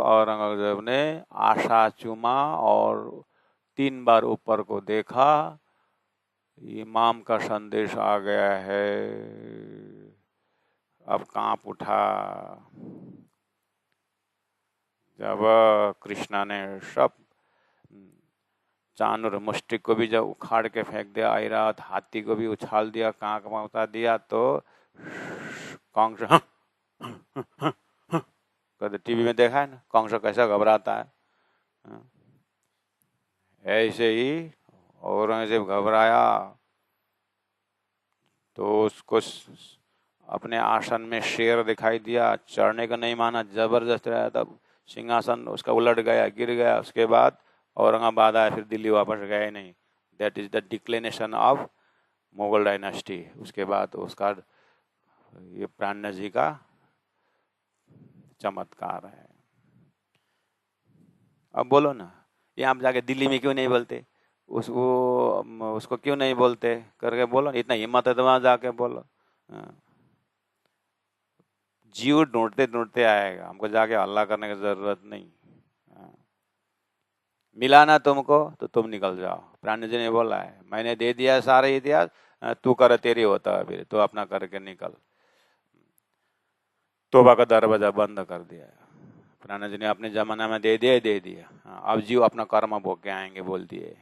औरंगजेब ने आशा चूमा और 3 बार ऊपर को देखा, इमाम का संदेश आ गया है। अब कांप उठा। जब कृष्णा ने सब चाणूर मुष्टिक को भी जब उखाड़ के फेंक दिया, ऐरावत हाथी को भी उछाल दिया, कांक में उतार दिया, तो कंस कभी टीवी में देखा है ना कंस कैसा घबराता है, ऐसे ही औरंगजेब घबराया तो उसको अपने आसन में शेर दिखाई दिया, चढ़ने का नहीं माना, जबरदस्त रहा, तब सिंहासन उसका उलट गया, गिर गया। उसके बाद औरंगाबाद आया, फिर दिल्ली वापस गया ही नहीं। That is the declination of Mughal dynasty. उसके बाद उसका ये प्राणनाथ जी का चमत्कार है। अब बोलो ना, यहाँ आप जाके दिल्ली में क्यों नहीं बोलते, उसको क्यों नहीं बोलते करके बोलो, इतना हिम्मत है तो वहां जाके बोलो। जीव ढूंढते ढूंढते आएगा, हमको जाके हल्ला करने की जरूरत नहीं। मिला ना तुमको तो तुम निकल जाओ। प्राणनाथ जी ने बोला है, मैंने दे दिया सारे इतिहास, तू कर तेरी होता है, फिर तो अपना करके निकल। तोबा का दरवाजा बंद कर दिया। प्राणनाथ जी ने अपने जमाना में दे दिया, अब जीव अपना कर्म भोग के आएंगे बोल दिए।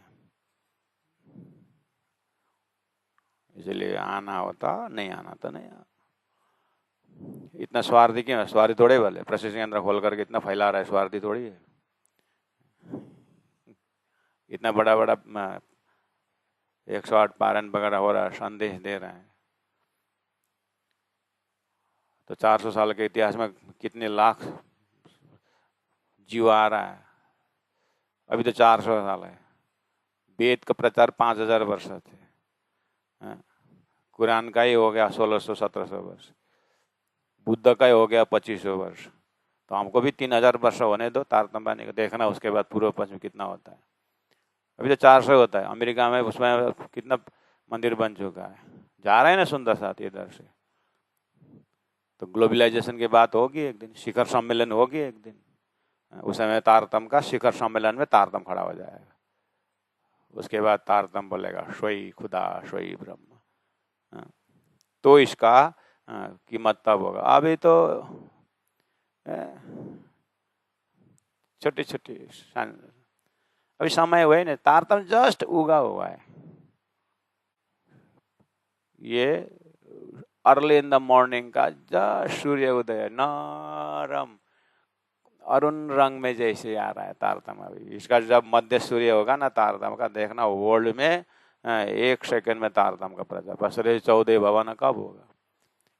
इसलिए आना होता, नहीं आना तो नहीं। इतना स्वार्थी क्यों है? स्वार्थी थोड़े वाले प्रोसेसिंग केंद्र खोल करके इतना फैला रहा है, स्वार्थी थोड़ी है। इतना बड़ा बड़ा 108 पारायण वगैरह हो रहा है, संदेश दे रहे हैं, तो 400 साल के इतिहास में कितने लाख जीव आ रहा है। अभी तो 400 साल है। वेद का प्रचार 5000 वर्ष थे, कुरान का ही हो गया 1600-1700 वर्ष, बुद्ध का ही हो गया 2500 वर्ष। तो हमको भी 3000 वर्ष होने दो तारतम्य का, देखना उसके बाद पूर्व पश्चिम कितना होता है। अभी तो 400 होता है। अमेरिका में उसमें कितना मंदिर बन चुका है, जा रहे हैं ना सुंदर साथ इधर से। तो ग्लोबलाइजेशन की बात होगी एक दिन, शिखर सम्मेलन होगी एक दिन, उस समय तारतम का शिखर सम्मेलन में तारतम खड़ा हो जाएगा। उसके बाद तारतम बोलेगा स्वयं खुदा स्वयं ब्रह्म, तो इसका कीमत तब होगा। अभी तो छोटी छोटी अभी समय हुआ है ना, तारतम जस्ट उगा हुआ है। ये अर्ली इन द मॉर्निंग का जस्ट सूर्य उदय, नरम अरुण रंग में जैसे आ रहा है तारतम। अभी इसका जब मध्य सूर्य होगा ना तारतम का, देखना वर्ल्ड में 1 सेकंड में तारतम का प्रचार। बस 14 भवन कब होगा?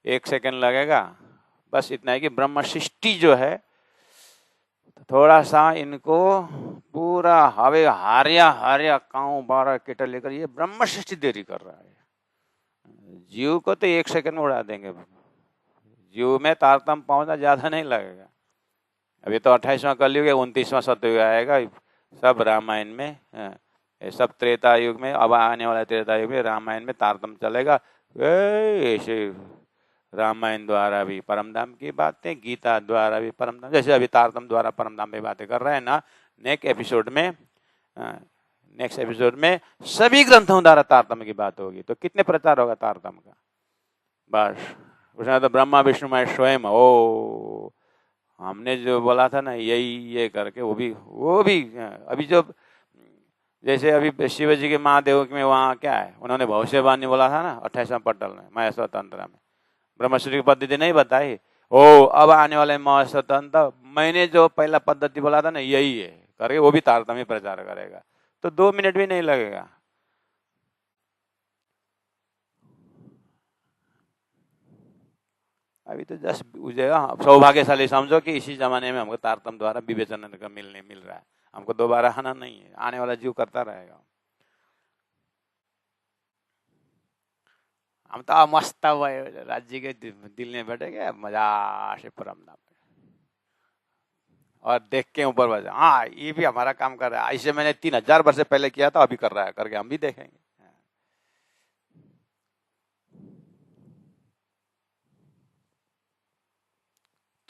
1 सेकंड लगेगा। बस इतना है कि ब्रह्म सृष्टि जो है थोड़ा सा इनको पूरा हवे हार्या हार्या काऊ 12 केटर लेकर ये ब्रह्म सृष्टि देरी कर रहा है। जीव को तो 1 सेकंड में उड़ा देंगे। जीव में तारतम्य पहुंचना ज्यादा नहीं लगेगा। अभी तो 28वां कलयुग है, 29वां सतयुग आएगा, सब रामायण में, सब त्रेता युग में, अब आने वाला त्रेता युग में रामायण में तारतम्य चलेगा। ऐसे रामायण द्वारा भी परमधाम की बातें, गीता द्वारा भी परमधाम, जैसे अभी तारतम्य द्वारा परमधाम में बातें कर रहे हैं ना। नेक्स्ट एपिसोड में सभी ग्रंथों द्वारा तारतम्य की बात होगी। तो कितने प्रचार होगा तारतम्य का? बस उसमें तो ब्रह्मा विष्णु महेश स्वयं, ओ हमने जो बोला था ना यही ये करके, वो भी अभी जो जैसे अभी शिव जी के महादेव में वहाँ क्या है, उन्होंने भविष्यवाणी बोला था ना 28वां पटल में महेश्वर तंत्र में, ब्रह्मसूत्र की पद्धति नहीं बताई। ओ अब आने वाले महेश्वर तंत्र मैंने जो पहला पद्धति बोला था ना यही है करके वो भी तारतम्य प्रचार करेगा। तो 2 मिनट भी नहीं लगेगा। अभी तो जस्ट बुझेगा। सौभाग्यशाली समझो कि इसी जमाने में हमको तारतम्य द्वारा विवेचन का मिल रहा है। हमको दोबारा आना नहीं है, आने वाला जीव करता रहेगा। हम तो मस्त राज्य के दिल में बैठेंगे मजा से परमधाम और देख के ऊपर बजा, हाँ ये भी हमारा काम कर रहा है, इसे मैंने 3000 वर्ष पहले किया था अभी कर रहा है करके हम भी देखेंगे।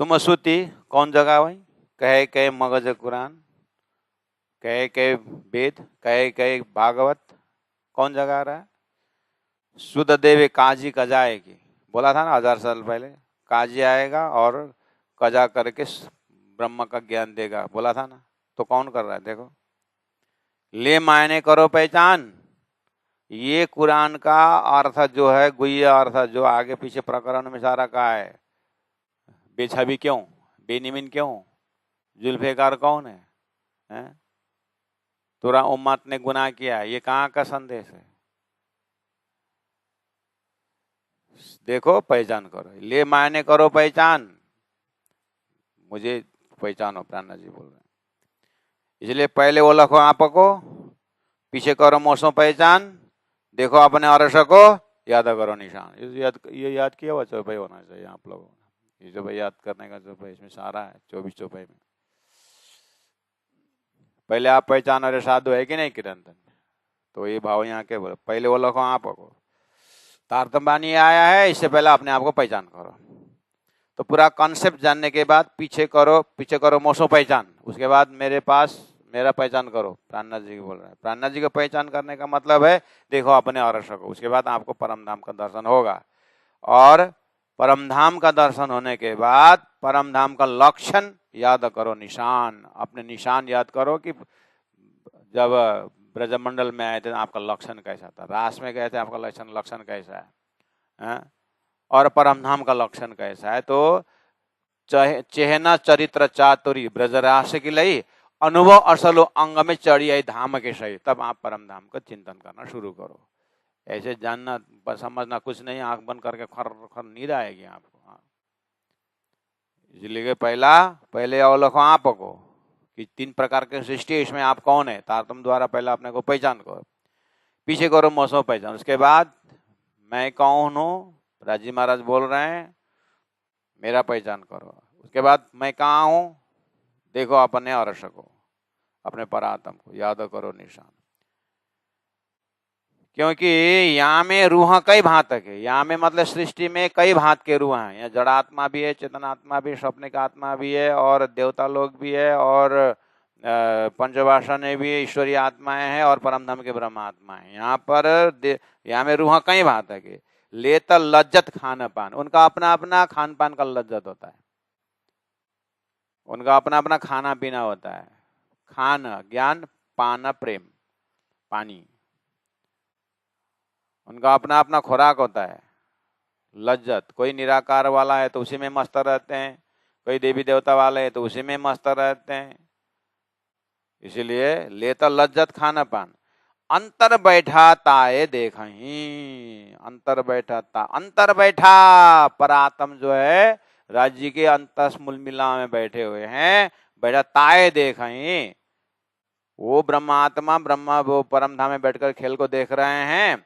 तुम श्रुति कौन जगह भाई? कहे कहे मगज कुरान, कहे कहे वेद, कहे कहे भागवत, कौन जगह रहा है? शुद्ध देव काजी कजाएगी, बोला था ना 1000 साल पहले, काजी आएगा और कजा करके ब्रह्म का ज्ञान देगा, बोला था ना। तो कौन कर रहा है? देखो, ले मायने करो पहचान। ये कुरान का अर्थ जो है, गुह्य अर्थ जो आगे पीछे प्रकरण में सारा का है। बेछबी क्यों, बेनिमिन क्यों, जुल्फेकार कौन है? तुरा उम्मत ने गुनाह किया, ये कहाँ का संदेश है? देखो पहचान करो, ले मायने करो पहचान, मुझे पहचानो, प्राणनाथ जी बोल रहे हैं। इसलिए पहले वो लखो आप को, पीछे करो मौसम पहचान, देखो अपने अरस को, याद करो निशान। ये याद किया हुआ चौपाई होना चाहिए आप लोगों ने। ये जो भाई याद करने का चौपाई इसमें सारा है 24 चौपाई में। पहले आप पहचानो रे साधु है कि नहीं किरंतन, तो ये भाव यहाँ के बोले, पहले वो लखो आप को, तारतम्य आया है, इससे पहले अपने आप को पहचान करो। तो पूरा कॉन्सेप्ट जानने के बाद पीछे करो मौसम पहचान, उसके बाद मेरे पास मेरा पहचान करो। प्राणनाथ जी बोल रहे हैं, प्राणनाथ जी को पहचान करने का मतलब है देखो अपने अरस को, उसके बाद आपको परमधाम का दर्शन होगा। और परमधाम का दर्शन होने के बाद परमधाम का लक्षण याद करो, निशान, अपने निशान याद करो कि जब ब्रजमंडल में आए थे आपका लक्षण कैसा था, रास में गए थे आपका लक्षण कैसा है, और परमधाम का लक्षण कैसा है। तो चेहना चरित्र चातुरी ब्रजरास की लई, अनुभव असलो अंग में चढ़ी आई धाम के सही, तब आप परमधाम का चिंतन करना शुरू करो। ऐसे जानना समझना कुछ नहीं, आंख बंद करके खर खर नींद आएगी आपको। इसलिए पहले अवलोकन आपको कि 3 प्रकार के सृष्टि, इसमें आप कौन है, तारतम्य द्वारा पहले अपने को पहचान करो, पीछे करो मौसम पहचान, उसके बाद मैं कौन हूँ, राजी महाराज बोल रहे हैं, मेरा पहचान करो। उसके बाद मैं कहाँ हूँ, देखो अपने अरस को, अपने परात्म को, याद करो निशान। क्योंकि यहाँ में रूह कई भांत के, यहाँ में मतलब सृष्टि में कई भांत के रूह हैं। यहाँ जड़ात्मा भी है, चेतनात्मा भी, स्वप्निक आत्मा भी है, और देवता लोग भी है, और पंचवासने भी ईश्वरीय आत्माएं हैं, और परमधाम के ब्रह्म आत्मा है। यहाँ में रूह कई भांत के, लेता लज्जत खान पान, उनका अपना अपना खान पान का लज्जत होता है, उनका अपना अपना खाना पीना होता है। खान ज्ञान, पान प्रेम, पानी, उनका अपना अपना खुराक होता है। लज्जत, कोई निराकार वाला है तो उसी में मस्त रहते हैं, कोई देवी देवता वाले है तो उसी में मस्त रहते हैं। इसीलिए लेता लज्जत खाना पान, अंतर बैठा ताए देखहीं, अंतर बैठा अंतर बैठा परात्म जो है राज्य के अंतस मूलमिला में बैठे हुए हैं, बैठा ताए देखहीं, वो ब्रह्मात्मा ब्रह्मा वो परम धाम में बैठकर खेल को देख रहे हैं।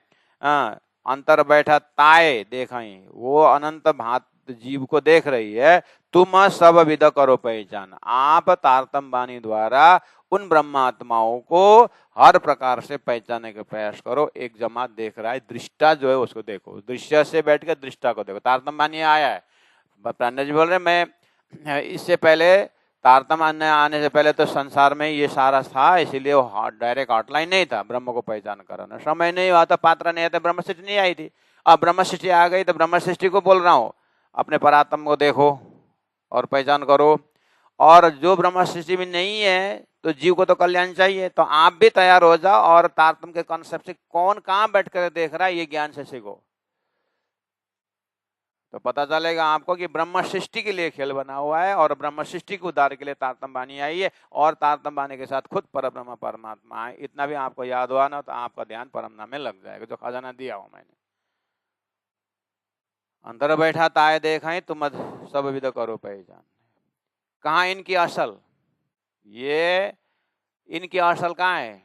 अंतर बैठा ताए देखहीं, वो अनंत भात जीव को देख रही है। तुम सब विद करो पहचान, आप तारतम वाणी द्वारा उन ब्रह्मात्माओं को हर प्रकार से पहचानने का प्रयास करो। एक जमात देख रहा है, दृष्टा जो है उसको देखो, दृश्य से बैठकर दृष्टा को देखो। तारतम वाणी आया है, प्राणा जी बोल रहे मैं इससे पहले तारतम आने से पहले तो संसार में ये सारा था, इसीलिए वो डायरेक्ट आउटलाइन नहीं था ब्रह्म को पहचान कराना। समय नहीं हुआ था, पात्र नहीं आते, ब्रह्म सृष्टि नहीं आई थी। अब ब्रह्म सृष्टि आ गई तो ब्रह्म सृष्टि को बोल रहा हूँ, अपने परात्म को देखो और पहचान करो। और जो ब्रह्म सृष्टि में नहीं है तो जीव को तो कल्याण चाहिए, तो आप भी तैयार हो जाओ और तारतम के कॉन्सेप्ट से कौन कहाँ बैठ कर देख रहा है ये ज्ञान से सीखो, तो पता चलेगा आपको कि ब्रह्म सृष्टि के लिए खेल बना हुआ है और ब्रह्म सृष्टि के उद्धार के लिए तारतम वाणी आई है और तारतम वाणी के साथ खुद परब्रह्म परमात्मा है। इतना भी आपको याद हुआ ना तो आपका ध्यान परमनाम में लग जाएगा, जो खजाना दिया हो मैंने। अंदर बैठा ताए देखाएं तुम सब विद करो पहचान। कहाँ इनकी असल, ये इनकी असल कहाँ है?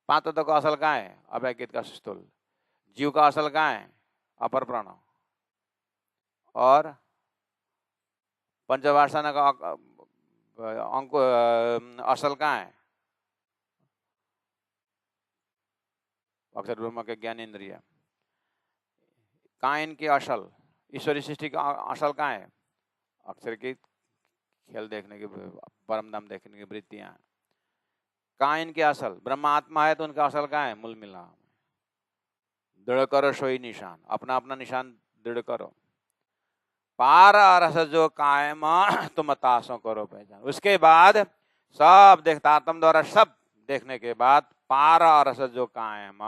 पांच तत्व का असल कहाँ है? अवैकित का स्थूल। जीव का असल कहाँ है? अपर प्रणव। और पंचवासना का अंक असल कहाँ है? अक्षर ब्रह्म के ज्ञान इंद्रिय। कहाँ इनकी असल? ईश्वरी सृष्टि का असल कहाँ है? अक्षर की खेल देखने की, परम धाम देखने की वृत्तियां। कहाँ इनके असल? ब्रह्मात्मा है तो उनका असल कहाँ है? मूल मिला। दृढ़ करो सोई निशान, अपना अपना निशान दृढ़ करो। पार रस जो कायम तुम तासों करो पहचान। उसके बाद सब देखता आत्म द्वारा सब देखने के बाद पार रस जो कायम,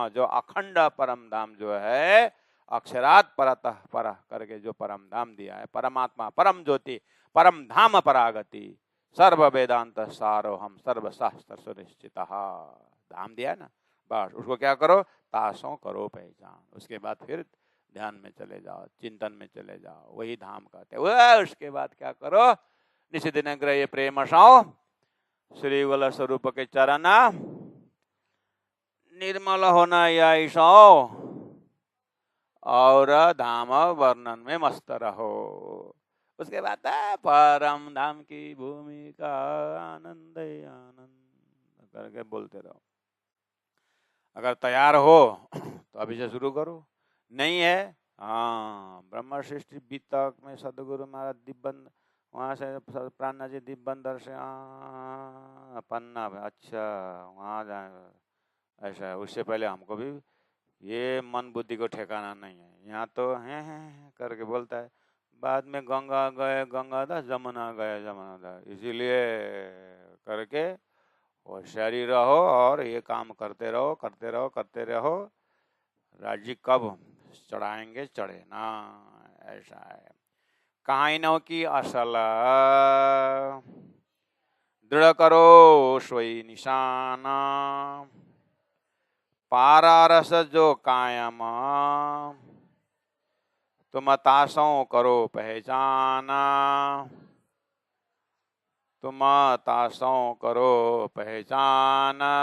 जो अखंड परम धाम जो है, अक्षरात परतः पर करके जो परम धाम दिया है, परमात्मा परम ज्योति परम धाम परागति सर्व वेदांत सारो हम सर्व शास्त्र सुनिश्चित धाम दिया है ना, बस उसको क्या करो? तासों करो पहचान। उसके बाद फिर ध्यान में चले जाओ, चिंतन में चले जाओ, वही धाम कहते हैं। उसके बाद क्या करो? निशिदिन ग्रह प्रेम सौ श्री वल स्वरूप के चरण निर्मल होना यही सौ और धाम वर्णन में मस्त रहो। उसके बाद परम धाम की भूमि का आनंद आनंद करके बोलते रहो। अगर तैयार हो तो अभी से शुरू करो, नहीं है हाँ ब्रह्म सृष्टि बीतक में सदगुरु महाराज दिव्यबंद, वहाँ से प्राणा जी दिव्यबंदर से पन्ना, अच्छा वहाँ जाए ऐसा है। उससे पहले हमको भी ये मन बुद्धि को ठिकाना नहीं है, यहाँ तो हैं करके बोलता है, बाद में गंगा गए गंगाधर, जमुना गए जमुनाधर, इसीलिए करके होशियारी रहो और ये काम करते रहो करते रहो करते रहो। राज्य कब चढ़ाएंगे चढ़े ना, ऐसा है। कहाइनों की असल दृढ़ करो सोई निशाना, पारारस जो कायम तुम तासों करो पहचाना, तुम तासों करो पहचाना।